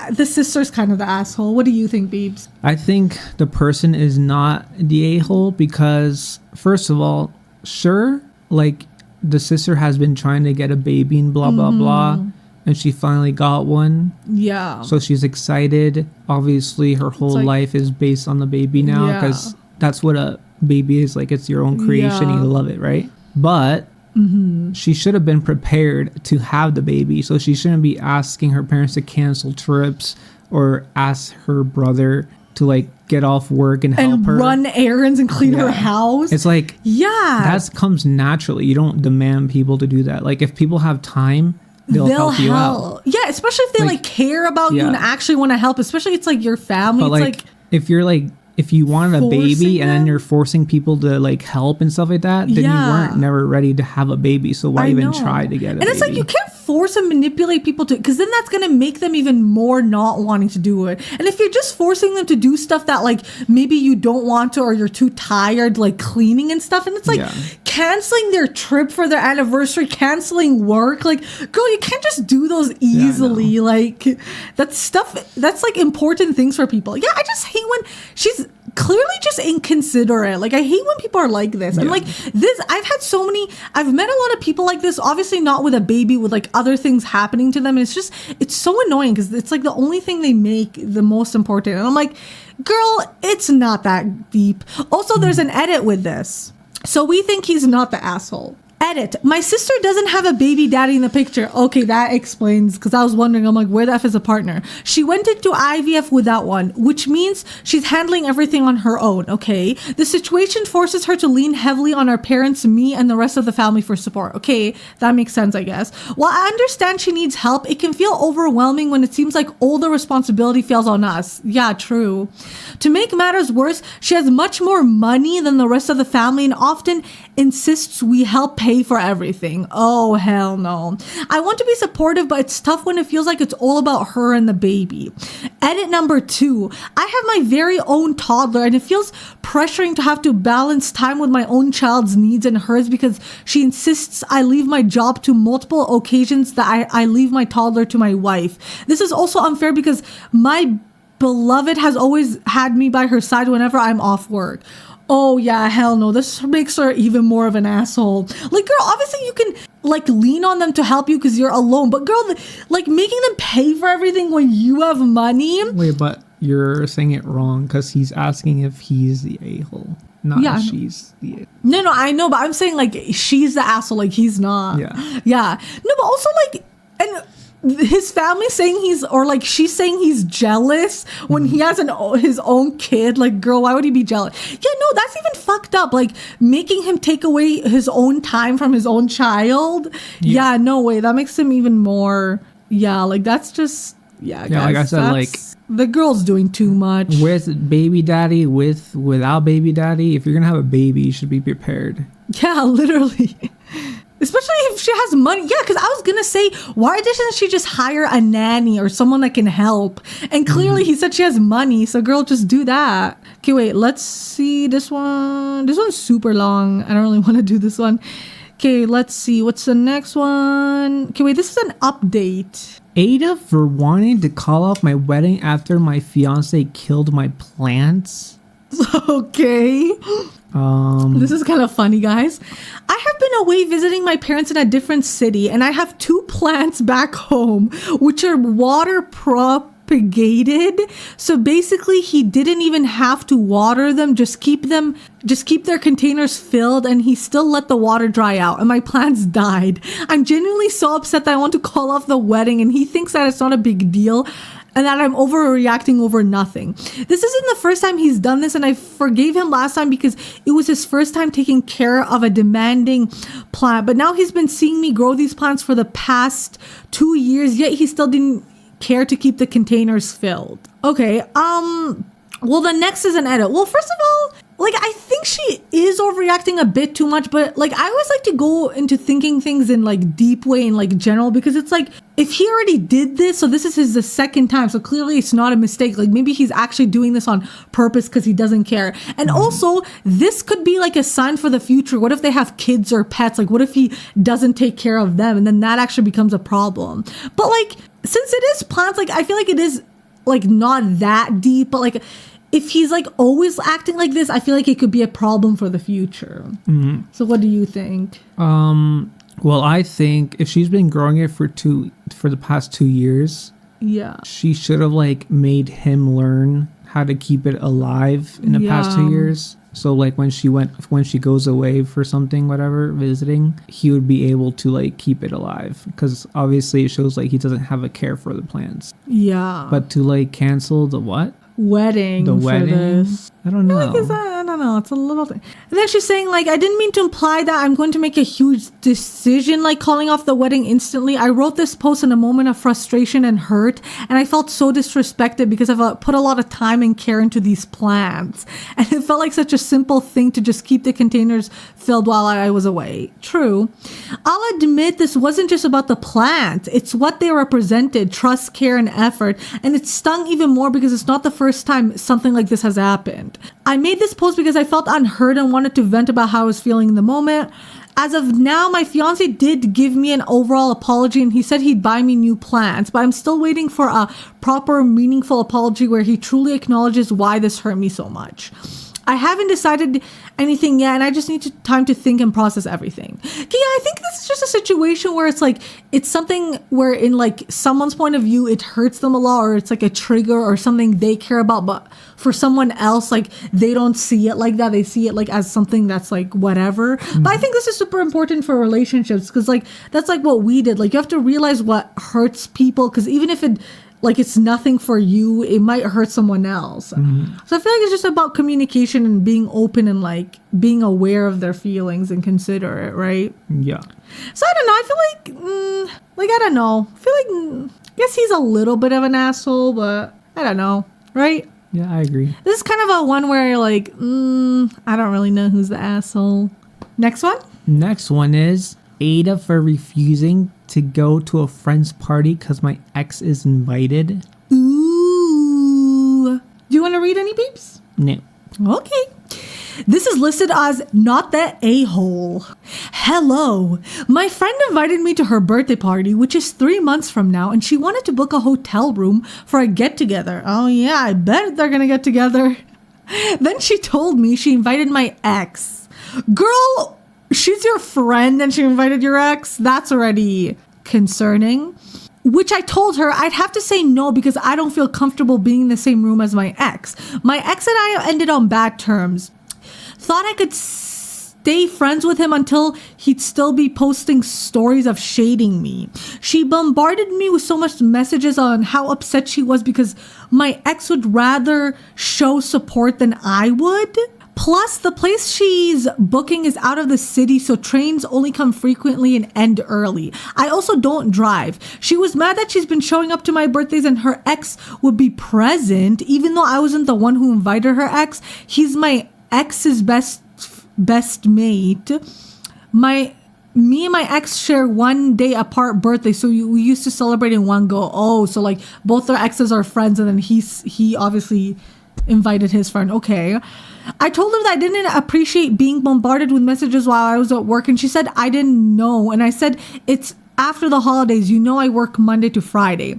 like the sister's kind of the asshole. What do you think, Beebs? I think the person is not the a-hole because, first of all, sure, like, the sister has been trying to get a baby and blah, blah, blah. And she finally got one. Yeah. So she's excited. Obviously, her whole life is based on the baby now, because that's what a baby is. Like, it's your own creation. You love it, right? But she should have been prepared to have the baby. So she shouldn't be asking her parents to cancel trips or ask her brother to, like, get off work and help her. And run errands and clean her house. It's like, that comes naturally. You don't demand people to do that. Like, if people have time, they'll help you out. Yeah, especially if they like care about you and actually want to help, especially it's like your family. But it's like if you're like, if you wanted a baby and then you're forcing people to like help and stuff like that, then you weren't never ready to have a baby. So why even try to get a baby? And it's like, you can't force and manipulate people to, because then that's going to make them even more not wanting to do it. And if you're just forcing them to do stuff that like maybe you don't want to, or you're too tired, like cleaning and stuff, and it's like canceling their trip for their anniversary, canceling work, like, girl, you can't just do those easily. Like, that's stuff, that's like important things for people. Yeah, I just hate when she's clearly just inconsiderate. Like, I hate when people are like this. And like this, I've met a lot of people like this, obviously not with a baby, with like other things happening to them. And it's so annoying because it's like the only thing they make the most important. And I'm like, girl, it's not that deep. Also, there's an edit with this. So we think he's not the asshole. Edit. My sister doesn't have a baby daddy in the picture. Okay, that explains, because I was wondering, I'm like, where the F is a partner? She went into IVF without one, which means she's handling everything on her own, okay? The situation forces her to lean heavily on our parents, me, and the rest of the family for support. Okay, that makes sense, I guess. While I understand she needs help, it can feel overwhelming when it seems like all the responsibility falls on us. Yeah, true. To make matters worse, she has much more money than the rest of the family and often insists we help pay for everything. Oh, hell no. I want to be supportive, but it's tough when it feels like it's all about her and the baby. Edit number 2. I have my very own toddler and it feels pressuring to have to balance time with my own child's needs and hers because she insists I leave my job to multiple occasions that I leave my toddler to my wife. This is also unfair because my beloved has always had me by her side whenever I'm off work. Oh yeah, hell no. This makes her even more of an asshole. Like, girl, obviously you can like lean on them to help you because you're alone. But girl, like making them pay for everything when you have money. Wait, but you're saying it wrong because he's asking if he's the a-hole, not if she's the a-hole. No, I know, but I'm saying like she's the asshole, like he's not. Yeah. No, but also like, and his family saying she's saying he's jealous when he has his own kid. Like, girl, why would he be jealous? Yeah, no, that's even fucked up. Like making him take away his own time from his own child. Yeah, no way. That makes him even more. Yeah, like that's just guys, like I said, like the girl's doing too much. With baby daddy, without baby daddy, if you're gonna have a baby, you should be prepared. Yeah, literally. Especially if she has money. Yeah, because I was going to say, why doesn't she just hire a nanny or someone that can help? And clearly he said she has money. So girl, just do that. Okay, wait, let's see this one. This one's super long. I don't really want to do this one. Okay, let's see. What's the next one? Okay, wait, this is an update. AITAH for wanting to call off my wedding after my fiance killed my plants. Okay. This is kind of funny, guys. I have been away visiting my parents in a different city and I have 2 plants back home which are water propagated. So basically he didn't even have to water them, just keep their containers filled, and he still let the water dry out and my plants died. I'm genuinely so upset that I want to call off the wedding and he thinks that it's not a big deal and that I'm overreacting over nothing. This isn't the first time he's done this, and I forgave him last time because it was his first time taking care of a demanding plant. But now he's been seeing me grow these plants for the past 2 years, yet he still didn't care to keep the containers filled. Okay, well, the next is an edit. Well, first of all, like, I think she is overreacting a bit too much, but like, I always like to go into thinking things in like deep way and like general, because it's like, if he already did this, so this is the second time, so clearly it's not a mistake. Like maybe he's actually doing this on purpose because he doesn't care. And also, this could be like a sign for the future. What if they have kids or pets? Like what if he doesn't take care of them, and then that actually becomes a problem? But like, since it is plants, like I feel like it is like not that deep, but like if he's like always acting like this, I feel like it could be a problem for the future. So what do you think? Well, I think if she's been growing it for the past 2 years, she should have like made him learn how to keep it alive in the past 2 years. So like when she goes away for something, whatever, visiting, he would be able to like keep it alive, because obviously it shows like he doesn't have a care for the plants. Yeah. But to like cancel the what? Wedding. For this. I don't know. I don't know. It's a little thing. And then she's saying like, I didn't mean to imply that I'm going to make a huge decision, like calling off the wedding instantly. I wrote this post in a moment of frustration and hurt, and I felt so disrespected because I've put a lot of time and care into these plants, and it felt like such a simple thing to just keep the containers filled while I was away. True. I'll admit this wasn't just about the plant. It's what they represented: trust, care, and effort. And it stung even more because it's not the first time something like this has happened. I made this post because I felt unheard and wanted to vent about how I was feeling in the moment. As of now, my fiance did give me an overall apology, and he said he'd buy me new plants, but I'm still waiting for a proper, meaningful apology where he truly acknowledges why this hurt me so much. I haven't decided anything yet, and I just need time to think and process everything. Okay, yeah, I think this is just a situation where it's like, it's something where in like someone's point of view, it hurts them a lot, or it's like a trigger or something they care about, but for someone else, like they don't see it like that. They see it like as something that's like whatever. But I think this is super important for relationships, because like that's like what we did. Like you have to realize what hurts people, because even if it like it's nothing for you, it might hurt someone else. So I feel like it's just about communication and being open and like being aware of their feelings and consider it, right? Yeah. So I don't know. I feel like I don't know. I feel like I guess he's a little bit of an asshole, but I don't know, right? Yeah, I agree. This is kind of a one where you're like, I don't really know who's the asshole. Next one? Next one is AITAH for refusing to go to a friend's party because my ex is invited. Ooh. Do you want to read any peeps? No. Okay. This is listed as not the a-hole. Hello. My friend invited me to her birthday party, which is 3 months from now, and she wanted to book a hotel room for a get-together. Oh yeah, I bet they're gonna get together. Then she told me she invited my ex. Girl, she's your friend and she invited your ex? That's already concerning. Which I told her I'd have to say no because I don't feel comfortable being in the same room as my ex. My ex and I ended on bad terms. Thought I could stay friends with him until he'd still be posting stories of shading me. She bombarded me with so much messages on how upset she was because my ex would rather show support than I would. Plus, the place she's booking is out of the city, so trains only come frequently and end early. I also don't drive. She was mad that she's been showing up to my birthdays and her ex would be present, even though I wasn't the one who invited her ex. He's my ex's best mate. Me and my ex share 1 day apart birthday, so we used to celebrate in one go. Oh, so like both our exes are friends, and then he obviously invited his friend. Okay. I told her that I didn't appreciate being bombarded with messages while I was at work, and she said I didn't know. And I said, it's after the holidays. You know I work Monday to Friday.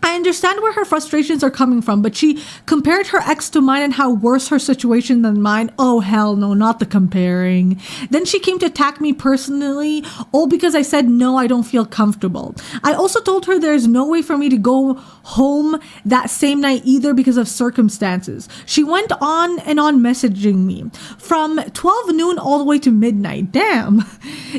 I understand where her frustrations are coming from, but she compared her ex to mine and how worse her situation than mine. Oh, hell no, not the comparing. Then she came to attack me personally, all because I said, no, I don't feel comfortable. I also told her there's no way for me to go home that same night either because of circumstances. She went on and on messaging me from 12 noon all the way to midnight. Damn.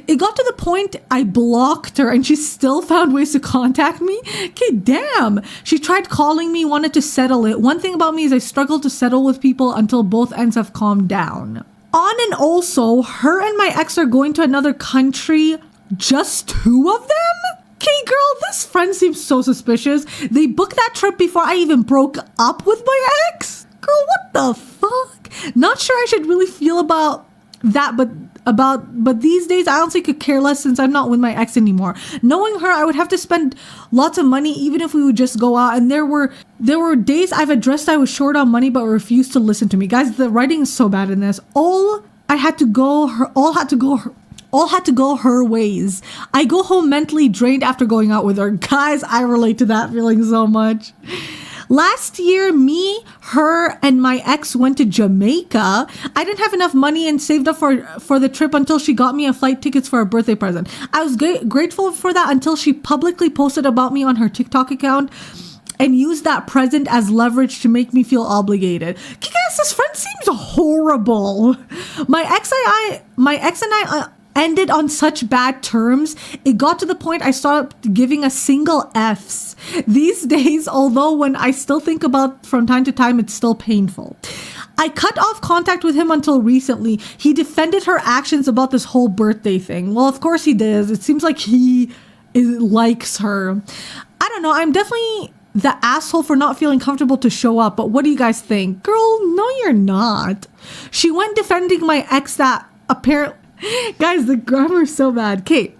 It got to the point I blocked her and she still found ways to contact me. Okay, damn. She tried calling me, wanted to settle it. One thing about me is I struggle to settle with people until both ends have calmed down. On and also, her and my ex are going to another country. Just 2 of them? Okay, girl, this friend seems so suspicious. They booked that trip before I even broke up with my ex? Girl, what the fuck? Not sure I should really feel about that, but these days I honestly could care less since I'm not with my ex anymore. Knowing her, I would have to spend lots of money even if we would just go out, and there were days I've addressed I was short on money but refused to listen to me. Guys, the writing is so bad in this. All had to go her ways. I go home mentally drained after going out with her. Guys, I relate to that feeling so much. Last year, me, her, and my ex went to Jamaica. I didn't have enough money and saved up for the trip until she got me a flight tickets for a birthday present. I was grateful for that until she publicly posted about me on her TikTok account and used that present as leverage to make me feel obligated. Guys, this friend seems horrible. My ex and I ended on such bad terms, it got to the point I stopped giving a single F's. These days, although when I still think about from time to time, it's still painful. I cut off contact with him until recently. He defended her actions about this whole birthday thing. Well, of course he does. It seems like he likes her. I don't know. I'm definitely the asshole for not feeling comfortable to show up, but what do you guys think? Girl, no, you're not. She went defending my ex that apparently... Guys, the grammar is so bad. Okay.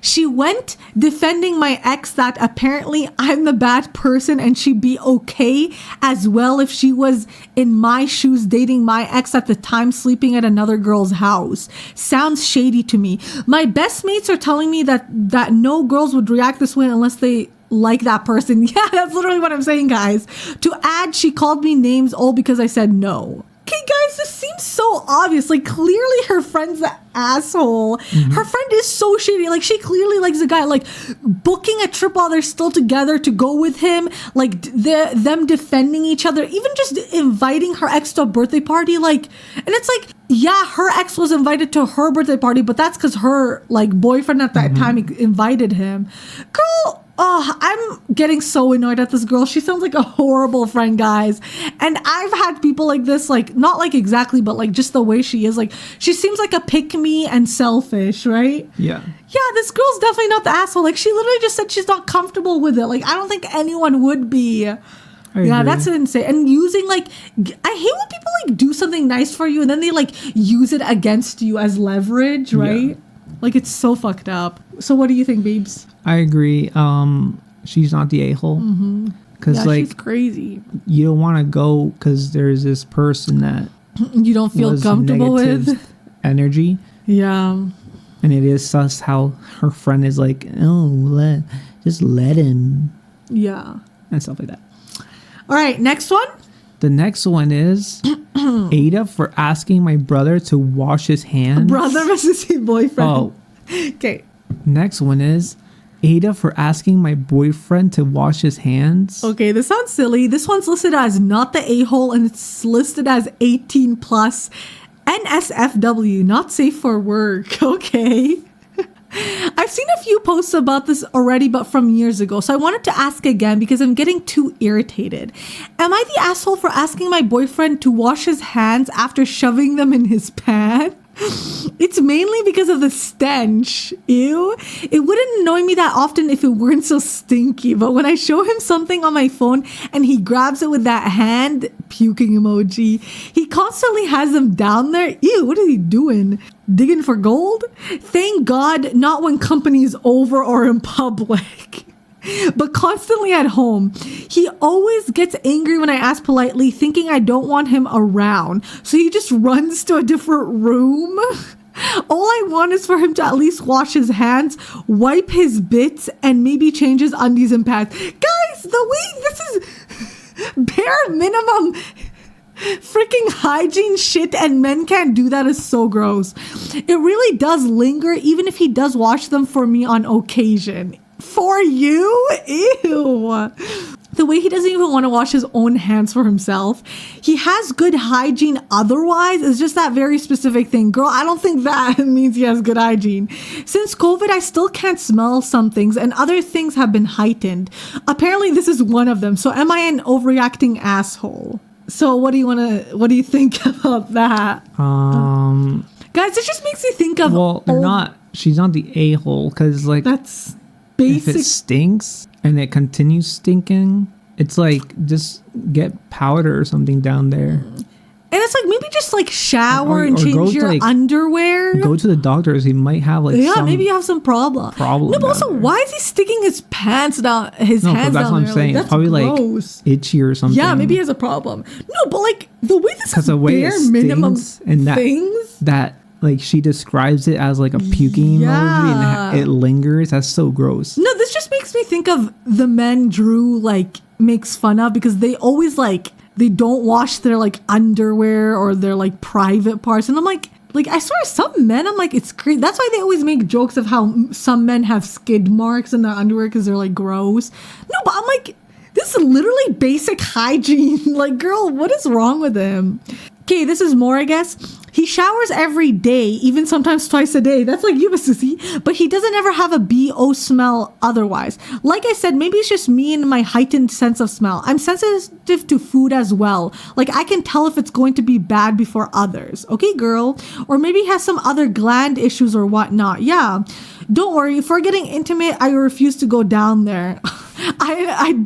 She went defending my ex that apparently I'm the bad person and she'd be okay as well if she was in my shoes dating my ex at the time sleeping at another girl's house. Sounds shady to me. My best mates are telling me that no girls would react this way unless they like that person. Yeah, that's literally what I'm saying, guys. To add, she called me names all because I said no. Okay, guys, this seems so obvious. Like, clearly her friend's the asshole. Her friend is so shitty. Like, she clearly likes the guy. Like, booking a trip while they're still together to go with him. Like, them defending each other. Even just inviting her ex to a birthday party. Like, and it's like, yeah, her ex was invited to her birthday party, but that's because her, like, boyfriend at that time invited him. Girl... Oh, I'm getting so annoyed at this girl. She sounds like a horrible friend, guys. And I've had people like this, like, not like exactly, but like just the way she is. Like, she seems like a pick-me and selfish, right? Yeah. Yeah, this girl's definitely not the asshole. Like, she literally just said she's not comfortable with it. Like, I don't think anyone would be. Yeah, that's insane. And using, like, I hate when people, like, do something nice for you and then they, like, use it against you as leverage, right? Yeah. Like, it's so fucked up. So what do you think, babes? I agree. She's not the a-hole. Because, like, she's crazy. You don't want to go because there's this person that you don't feel comfortable with. Energy. Yeah. And it is sus how her friend is like, oh, just let him. Yeah. And stuff like that. All right, next one. The next one is AITAH for asking my brother to wash his hands. Brother versus his boyfriend. Oh. Okay. Next one is AITAH for asking my boyfriend to wash his hands. Okay, this sounds silly. This one's listed as not the a-hole and it's listed as 18 plus. NSFW, not safe for work. Okay. I've seen a few posts about this already, but from years ago. So I wanted to ask again because I'm getting too irritated. Am I the asshole for asking my boyfriend to wash his hands after shoving them in his pants? It's mainly because of the stench. Ew. It wouldn't annoy me that often if it weren't so stinky. But when I show him something on my phone and he grabs it with that hand, puking emoji, he constantly has them down there. Ew, what is he doing? Digging for gold? Thank God, not when company's over or in public. But constantly at home. He always gets angry when I ask politely, thinking I don't want him around. So he just runs to a different room. All I want is for him to at least wash his hands, wipe his bits, and maybe change his undies and pads. Guys, the way this is bare minimum freaking hygiene shit and men can't do that is so gross. It really does linger even if he does wash them for me on occasion. For you? Ew. The way he doesn't even want to wash his own hands for himself. He has good hygiene otherwise. It's just that very specific thing. Girl, I don't think that means he has good hygiene. Since COVID, I still can't smell some things and other things have been heightened. Apparently, this is one of them. So am I an overreacting asshole? So what do you think about that? Guys, it just makes me think of... Well, she's not the a-hole because, like... That's... Basic. If it stinks and it continues stinking, it's like just get powder or something down there. And it's like maybe just like shower and change your underwear. Go to the doctors. He might have like maybe you have some problem. No, but also why is he sticking his pants down? His hands that's down what I'm there? saying. Like, it's probably gross. Like itchy or something. Yeah, maybe he has a problem. No, but like the way this is the way bare minimum and things that. Like she describes it as like a puking emoji and it lingers. That's so gross. No, this just makes me think of the men Drew like makes fun of because they always like they don't wash their like underwear or their like private parts. And I'm like I swear some men, I'm like, it's crazy. That's why they always make jokes of how some men have skid marks in their underwear because they're like gross. No, but I'm like, this is literally basic hygiene. Like, girl, what is wrong with him? Okay, this is more, I guess. He showers every day, even sometimes twice a day. That's like you, sissy. But he doesn't ever have a BO smell otherwise. Like I said, maybe it's just me and my heightened sense of smell. I'm sensitive to food as well. Like I can tell if it's going to be bad before others. Okay, girl. Or maybe he has some other gland issues or whatnot. Yeah. Don't worry. If we're getting intimate, I refuse to go down there.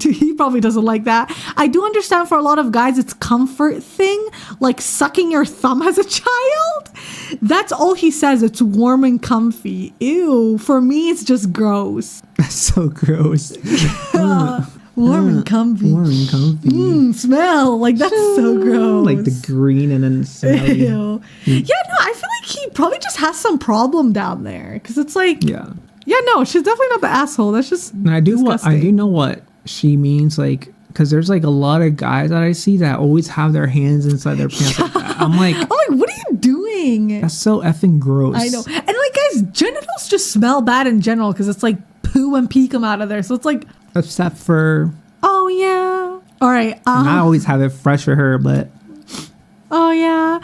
He probably doesn't like that. I do understand for a lot of guys it's comfort thing, like sucking your thumb as a child. That's all he says. It's warm and comfy. Ew. For me, it's just gross. That's so gross. Warm and comfy. Warm and comfy. Smell. Like, that's so gross. Like the green and then smelly. Ew. Yeah, no, I feel like he probably just has some problem down there. Because it's like... Yeah, no, she's definitely not the asshole. That's just and I do know what she means. Like, because there's like a lot of guys that I see that always have their hands inside their pants like that. I'm like, what are you doing? that's so effing gross. I know. And like, guys, genitals just smell bad in general because it's like poo and pee come out of there. So it's like, except for, oh yeah. All right. and I always have it fresh for her, but oh yeah.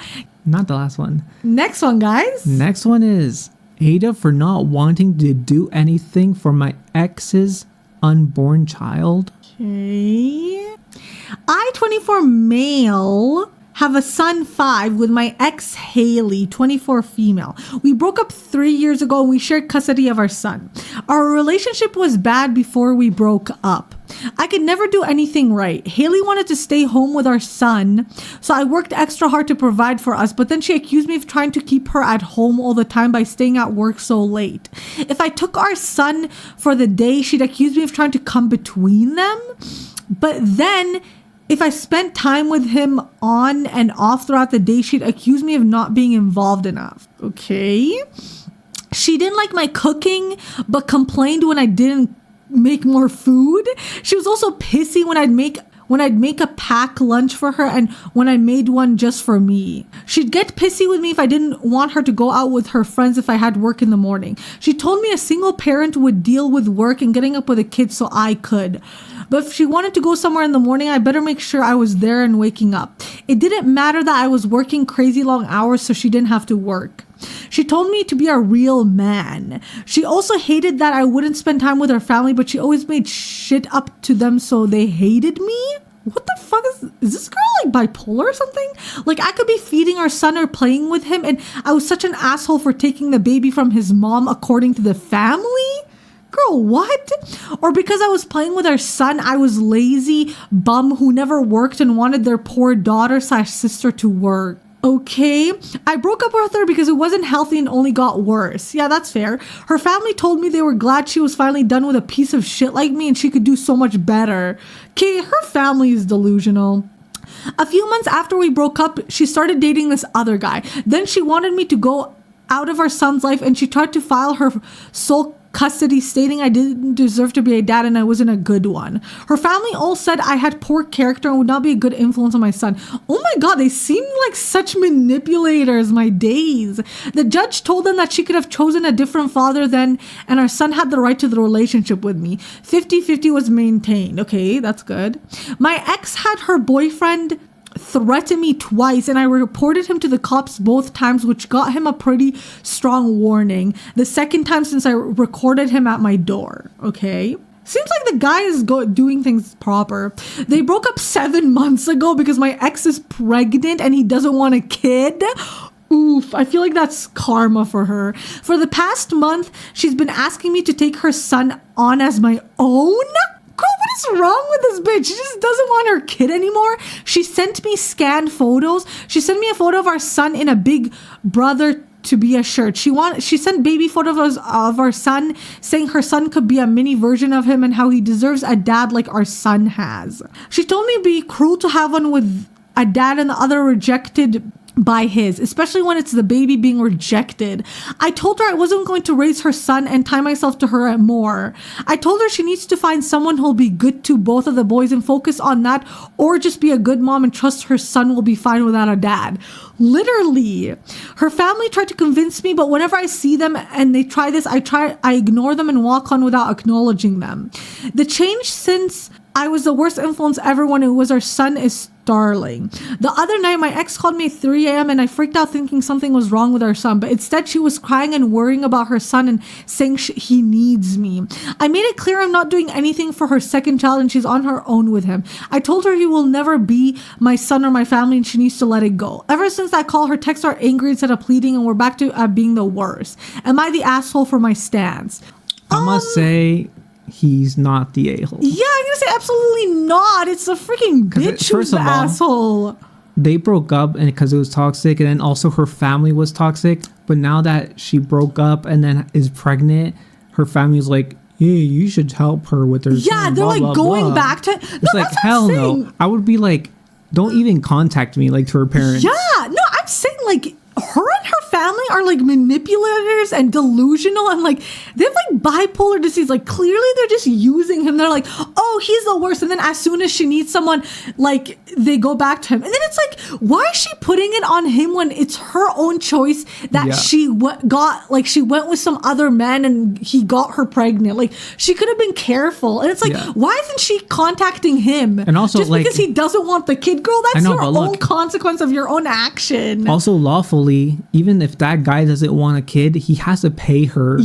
not the last one. Next one, guys. Next one is AITAH for not wanting to do anything for my ex's unborn child. Okay. I, 24 male, have a son 5 with my ex Haley, 24 female. We broke up 3 years ago and we shared custody of our son. Our relationship was bad before we broke up. I could never do anything right. Haley wanted to stay home with our son, so I worked extra hard to provide for us, but then she accused me of trying to keep her at home all the time by staying at work so late. If I took our son for the day, she'd accuse me of trying to come between them. But then if I spent time with him on and off throughout the day, she'd accuse me of not being involved enough. Okay. She didn't like my cooking, but complained when I didn't make more food. She was also pissy when I'd make a pack lunch for her and when I made one just for me. She'd get pissy with me if I didn't want her to go out with her friends if I had work in the morning. She told me a single parent would deal with work and getting up with a kid so I could. But if she wanted to go somewhere in the morning, I better make sure I was there and waking up. It didn't matter that I was working crazy long hours so she didn't have to work. She told me to be a real man. She also hated that I wouldn't spend time with her family, but she always made shit up to them so they hated me. What the fuck is this girl like bipolar or something? Like I could be feeding our son or playing with him and I was such an asshole for taking the baby from his mom according to the family? Girl, what? Or because I was playing with our son, I was lazy bum who never worked and wanted their poor daughter/sister to work. Okay, I broke up with her because it wasn't healthy and only got worse. Yeah, that's fair. Her family told me they were glad she was finally done with a piece of shit like me and she could do so much better. Okay, her family is delusional. A few months after we broke up, she started dating this other guy. Then she wanted me to go out of our son's life and she tried to file her sole custody stating I didn't deserve to be a dad and I wasn't a good one. Her family all said I had poor character and would not be a good influence on my son. Oh my god, they seem like such manipulators, my days. The judge told them that she could have chosen a different father then and our son had the right to the relationship with me. 50-50 was maintained. Okay, that's good. My ex had her boyfriend threatened me twice and I reported him to the cops both times, which got him a pretty strong warning. The second time since I recorded him at my door. Okay. Seems like the guy is doing things proper. They broke up 7 months ago because my ex is pregnant and he doesn't want a kid. Oof, I feel like that's karma for her. For the past month, she's been asking me to take her son on as my own. Girl, what is wrong with this bitch? She just doesn't want her kid anymore. She sent me scanned photos. She sent me a photo of our son in a Big Brother to be a shirt. She sent baby photos of our son saying her son could be a mini version of him and how he deserves a dad like our son has. She told me it'd be cruel to have one with a dad and the other rejected by his, especially when it's the baby being rejected. I told her I wasn't going to raise her son and tie myself to her more. I told her she needs to find someone who'll be good to both of the boys and focus on that, or just be a good mom and trust her son will be fine without a dad. Literally. Her family tried to convince me, but whenever I see them and they try this, I ignore them and walk on without acknowledging them. The change since I was the worst influence ever when it was our son is startling. The other night, my ex called me at 3 a.m. and I freaked out thinking something was wrong with our son, but instead she was crying and worrying about her son and saying he needs me. I made it clear I'm not doing anything for her second child and she's on her own with him. I told her he will never be my son or my family and she needs to let it go. Ever since that call, her texts are angry instead of pleading and we're back to being the worst. Am I the asshole for my stance? I must say, he's not the a-hole. Yeah, I'm gonna say absolutely not. It's the freaking bitch who's the asshole. They broke up and because it was toxic, and then also her family was toxic. But now that she broke up and then is pregnant, her family's like, yeah, you should help her with her Yeah, son, they're blah, like blah, going blah. back to. It's like, hell no. I would be like, don't even contact me, like, to her parents. Yeah, no, I'm saying like her and her family are like manipulators and delusional and like they have like bipolar disease. Like clearly they're just using him. They're like, oh, he's the worst. And then as soon as she needs someone, like they go back to him. And then it's like, why is she putting it on him when it's her own choice that she went with some other man and he got her pregnant? Like she could have been careful. And it's like, why isn't she contacting him? And also just like, because he doesn't want the kid, girl, that's your own consequence of your own action. Also lawfully, even if that guy doesn't want a kid, he has to pay her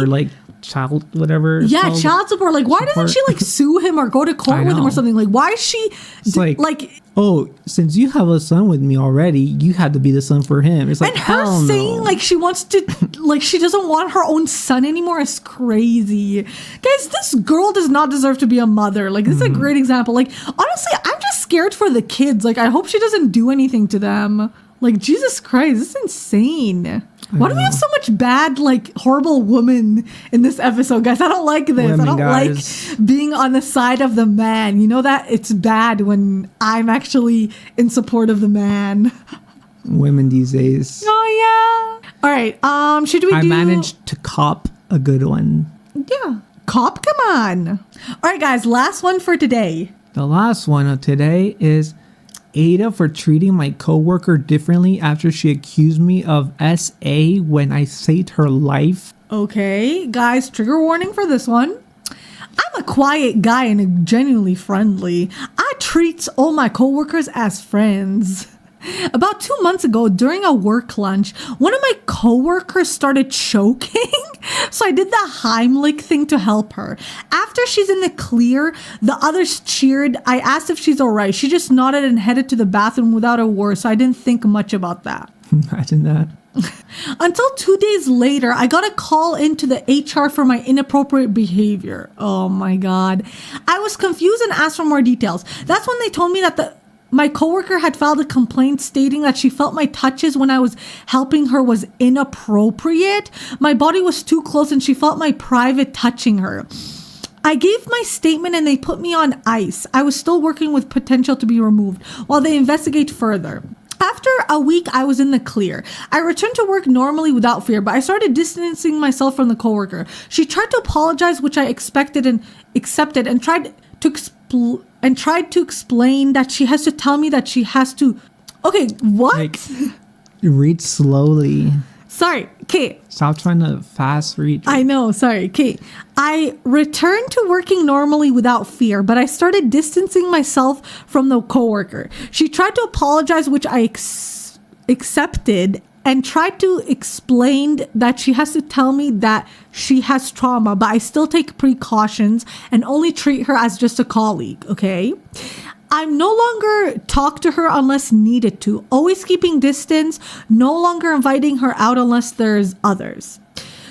like child whatever. Yeah, child support. Like why doesn't she like sue him or go to court with him or something? Like why is she like oh, since you have a son with me already, you had to be the son for him. It's like, and her saying like she wants to like she doesn't want her own son anymore is crazy. Guys, this girl does not deserve to be a mother. Like this is a great example. Like honestly, I'm just scared for the kids. Like I hope she doesn't do anything to them. Like Jesus Christ, this is insane. Why do we have so much bad, like, horrible woman in this episode, guys? I don't like this. I don't like being on the side of the man. You know that it's bad when I'm actually in support of the man. Women these days. Oh, yeah. All right. Should we I managed to cop a good one. Yeah. Cop, come on. All right, guys. Last one for today. The last one of today is AITAH for treating my coworker differently after she accused me of SA when I saved her life. Okay, guys, trigger warning for this one. I'm a quiet guy and genuinely friendly. I treat all my coworkers as friends. About 2 months ago, during a work lunch, one of my coworkers started choking. So I did the Heimlich thing to help her. After she's in the clear, the others cheered. I asked if she's all right. She just nodded and headed to the bathroom without a word. So I didn't think much about that. Imagine that. Until 2 days later, I got a call into the HR for my inappropriate behavior. Oh my God. I was confused and asked for more details. That's when they told me that my coworker had filed a complaint stating that she felt my touches when I was helping her was inappropriate. My body was too close and she felt my private touching her. I gave my statement and they put me on ice. I was still working with potential to be removed while they investigate further. After a week, I was in the clear. I returned to work normally without fear, but I started distancing myself from the coworker. She tried to apologize, which I expected and accepted, and tried to explain that she has to tell me that she has to. Okay, what? Like, read slowly. Sorry, Kate. Stop trying to fast read. I know, sorry, Kate. I returned to working normally without fear, but I started distancing myself from the coworker. She tried to apologize, which I accepted, and tried to explain that she has to tell me that she has trauma, but I still take precautions and only treat her as just a colleague, okay? I'm no longer talk to her unless needed to, always keeping distance, no longer inviting her out unless there's others.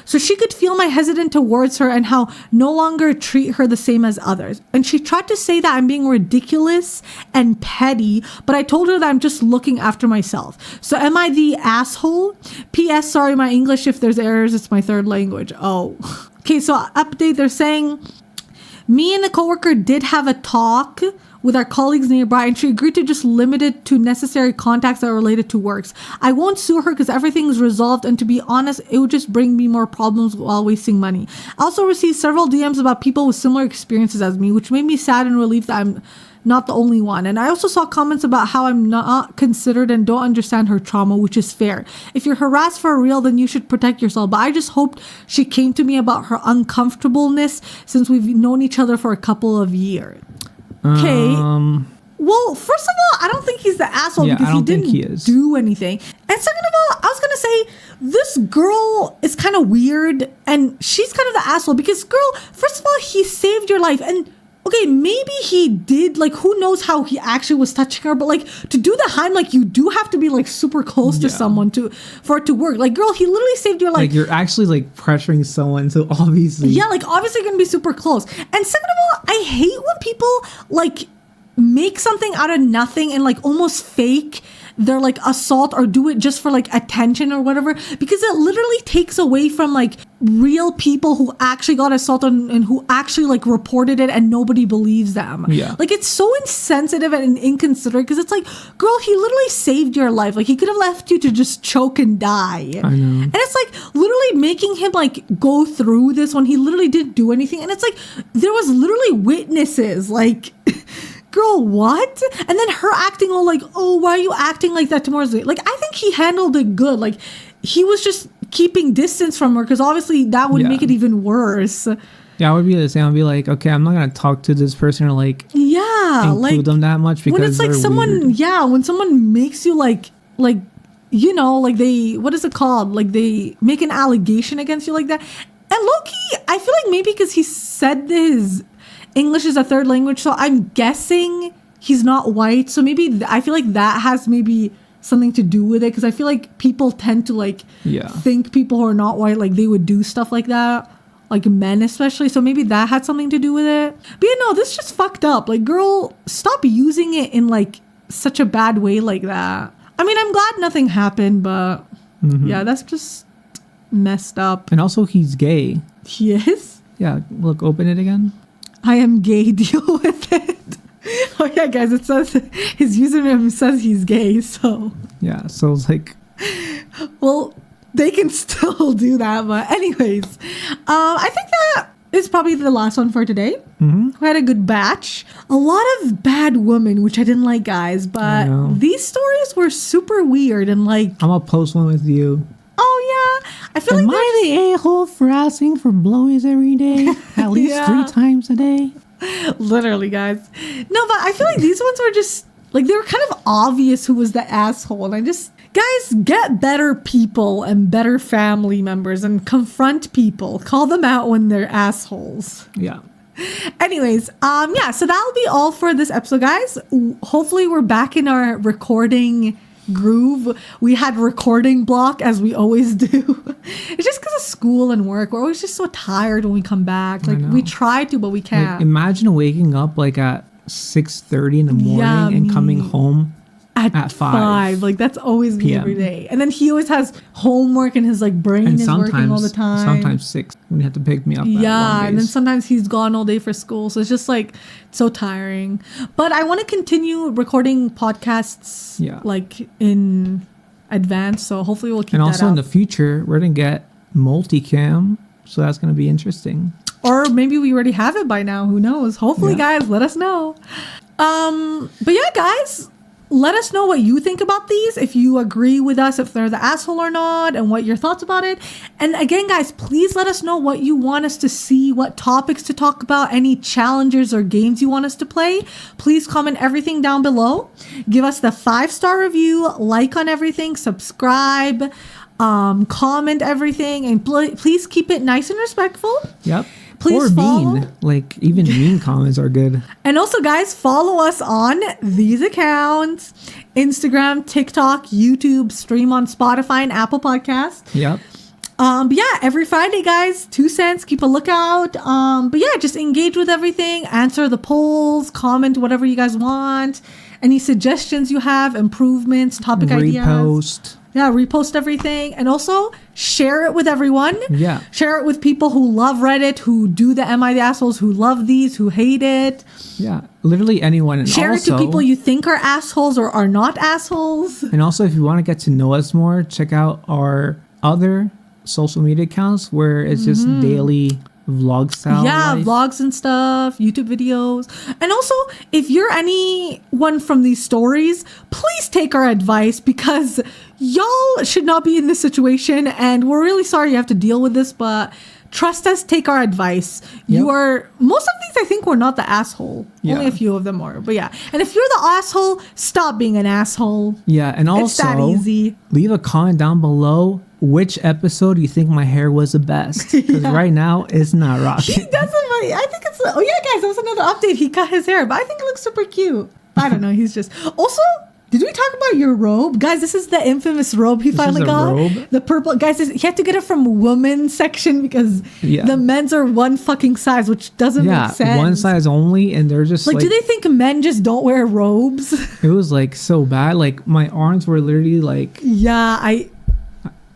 So she could feel my hesitant towards her and how no longer treat her the same as others. And she tried to say that I'm being ridiculous and petty, but I told her that I'm just looking after myself. So am I the asshole? P.S. Sorry, my English, if there's errors, it's my third language. Oh. Okay, so update, they're saying, me and the coworker did have a talk with our colleagues nearby, and she agreed to just limit it to necessary contacts that are related to works. I won't sue her because everything's resolved, and to be honest, it would just bring me more problems while wasting money. I also received several DMs about people with similar experiences as me, which made me sad and relieved that I'm not the only one. And I also saw comments about how I'm not considered and don't understand her trauma, which is fair. If you're harassed for real, then you should protect yourself. But I just hoped she came to me about her uncomfortableness since we've known each other for a couple of years. Okay. Well, first of all, I don't think he's the asshole because he didn't do anything. And second of all, I was going to say this girl is kind of weird and she's kind of the asshole because, girl, first of all, he saved your life. And okay, maybe he did, like, who knows how he actually was touching her, but like to do the Heim, like you do have to be like super close to someone for it to work. Like, girl, he literally saved your life. Like you're actually like pressuring someone, so obviously. Yeah, like obviously you're gonna be super close. And second of all, I hate when people like make something out of nothing and like almost fake their like assault or do it just for like attention or whatever, because it literally takes away from like real people who actually got assaulted and who actually like reported it and nobody believes them. Yeah. Like it's so insensitive and inconsiderate, because it's like, girl, he literally saved your life. Like he could have left you to just choke and die. I know. And it's like literally making him like go through this when he literally didn't do anything. And it's like there was literally witnesses. Like, girl, what? And then her acting all like, oh, why are you acting like that tomorrow's day? Like, I think he handled it good. Like, he was just keeping distance from her, because obviously that would make it even worse. Yeah, I would be the same. I'd be like, okay, I'm not gonna talk to this person or like include like them that much, because when it's like someone weird. When someone makes you like you know, like they, what is it called? Like they make an allegation against you like that. And low-key, I feel like maybe because he said his English is a third language, so I'm guessing he's not white. So maybe I feel like that has maybe something to do with it, because I feel like people tend to like think people who are not white, like they would do stuff like that, like men especially. So maybe that had something to do with it. But yeah, no, this just fucked up. Like, girl, stop using it in like such a bad way like that. I mean, I'm glad nothing happened, but yeah, that's just messed up. And also, he's gay. He is? Yeah, look, open it again. I am gay, deal with it. Oh yeah, guys, it says his username says he's gay, so yeah, so it's like, well, they can still do that. But anyways, I think that is probably the last one for today. We had a good batch. A lot of bad women, which I didn't like, guys, but these stories were super weird. And like, I'm gonna post one with you. Oh yeah, I feel Am like I the a-hole for asking for blowies every day, at least 3 times a day? Literally, guys. No, but I feel like these ones were just like, they were kind of obvious who was the asshole. And I just, guys, get better people and better family members and confront people. Call them out when they're assholes. Yeah. Anyways, yeah, so that'll be all for this episode, guys. Hopefully we're back in our recording groove. We had recording block, as we always do. It's just because of school and work. We're always just so tired when we come back. Like, we try to, but we can't. Like, imagine waking up like at 6:30 in the morning and coming home at 5. Like, that's always me every day. And then he always has homework and his like brain is working all the time. Sometimes 6 when you have to pick me up. Yeah, and then sometimes he's gone all day for school. So it's just like so tiring. But I want to continue recording podcasts like in advance. So hopefully we'll keep that up. And also in the future, we're going to get multicam. So that's going to be interesting. Or maybe we already have it by now. Who knows? Hopefully, guys, let us know. But yeah, guys, let us know what you think about these, if you agree with us, if they're the asshole or not, and what your thoughts about it. And again, guys, please let us know what you want us to see, what topics to talk about, any challenges or games you want us to play. Please comment everything down below. Give us the 5-star review, like on everything, subscribe, comment everything, and please keep it nice and respectful. Yep. Please follow. Mean. Like, even mean comments are good. And also, guys, follow us on these accounts: Instagram, TikTok, YouTube, stream on Spotify and Apple Podcasts. Yep. But yeah, every Friday, guys, 2 cents. Keep a lookout. But yeah, just engage with everything. Answer the polls. Comment whatever you guys want. Any suggestions you have, improvements, topic ideas. Repost. Yeah, repost everything. And also share it with everyone. Yeah. Share it with people who love Reddit, who do the Am I the Assholes, who love these, who hate it. Yeah, literally anyone. And share also, it to people you think are assholes or are not assholes. And also, if you want to get to know us more, check out our other social media accounts where it's just daily vlog style. Yeah, life. Vlogs and stuff, YouTube videos. And also, if you're anyone from these stories, please take our advice, because y'all should not be in this situation, and we're really sorry you have to deal with this, but trust us, take our advice. You are, most of these, I think, were not the asshole. Only a few of them were. But yeah, and if you're the asshole, stop being an asshole. Yeah, and also it's that easy. Leave a comment down below which episode you think my hair was the best, because right now it's not rocking. He doesn't really, I think it's, oh yeah, guys, that was another update. He cut his hair, but I think it looks super cute. I don't know, he's just, also, Did we talk about your robe? Guys, this is the infamous robe he finally got. Robe? The purple. Guys, he had to get it from women's section because the men's are one fucking size, which doesn't make sense. One size only, and they're just like, do they think men just don't wear robes? It was like so bad. Like my arms were literally like...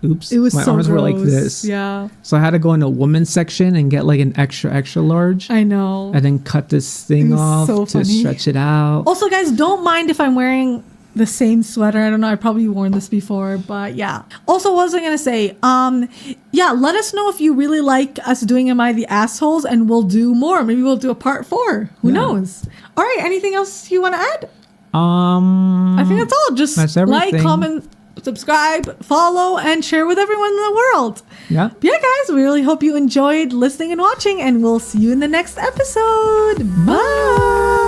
Oops. It was my so arms gross. were like this. Yeah. So I had to go in the women's section and get like an extra large. I know. And then cut this thing off to stretch it out. Also, guys, don't mind if I'm wearing the same sweater. I don't know. I've probably worn this before, but yeah. Also, what was I going to say? Let us know if you really like us doing Am I the Assholes, and we'll do more. Maybe we'll do a part 4. Who knows? All right. Anything else you want to add? I think that's all. Just like, comment, subscribe, follow, and share with everyone in the world. Yeah, guys, we really hope you enjoyed listening and watching, and we'll see you in the next episode. Bye.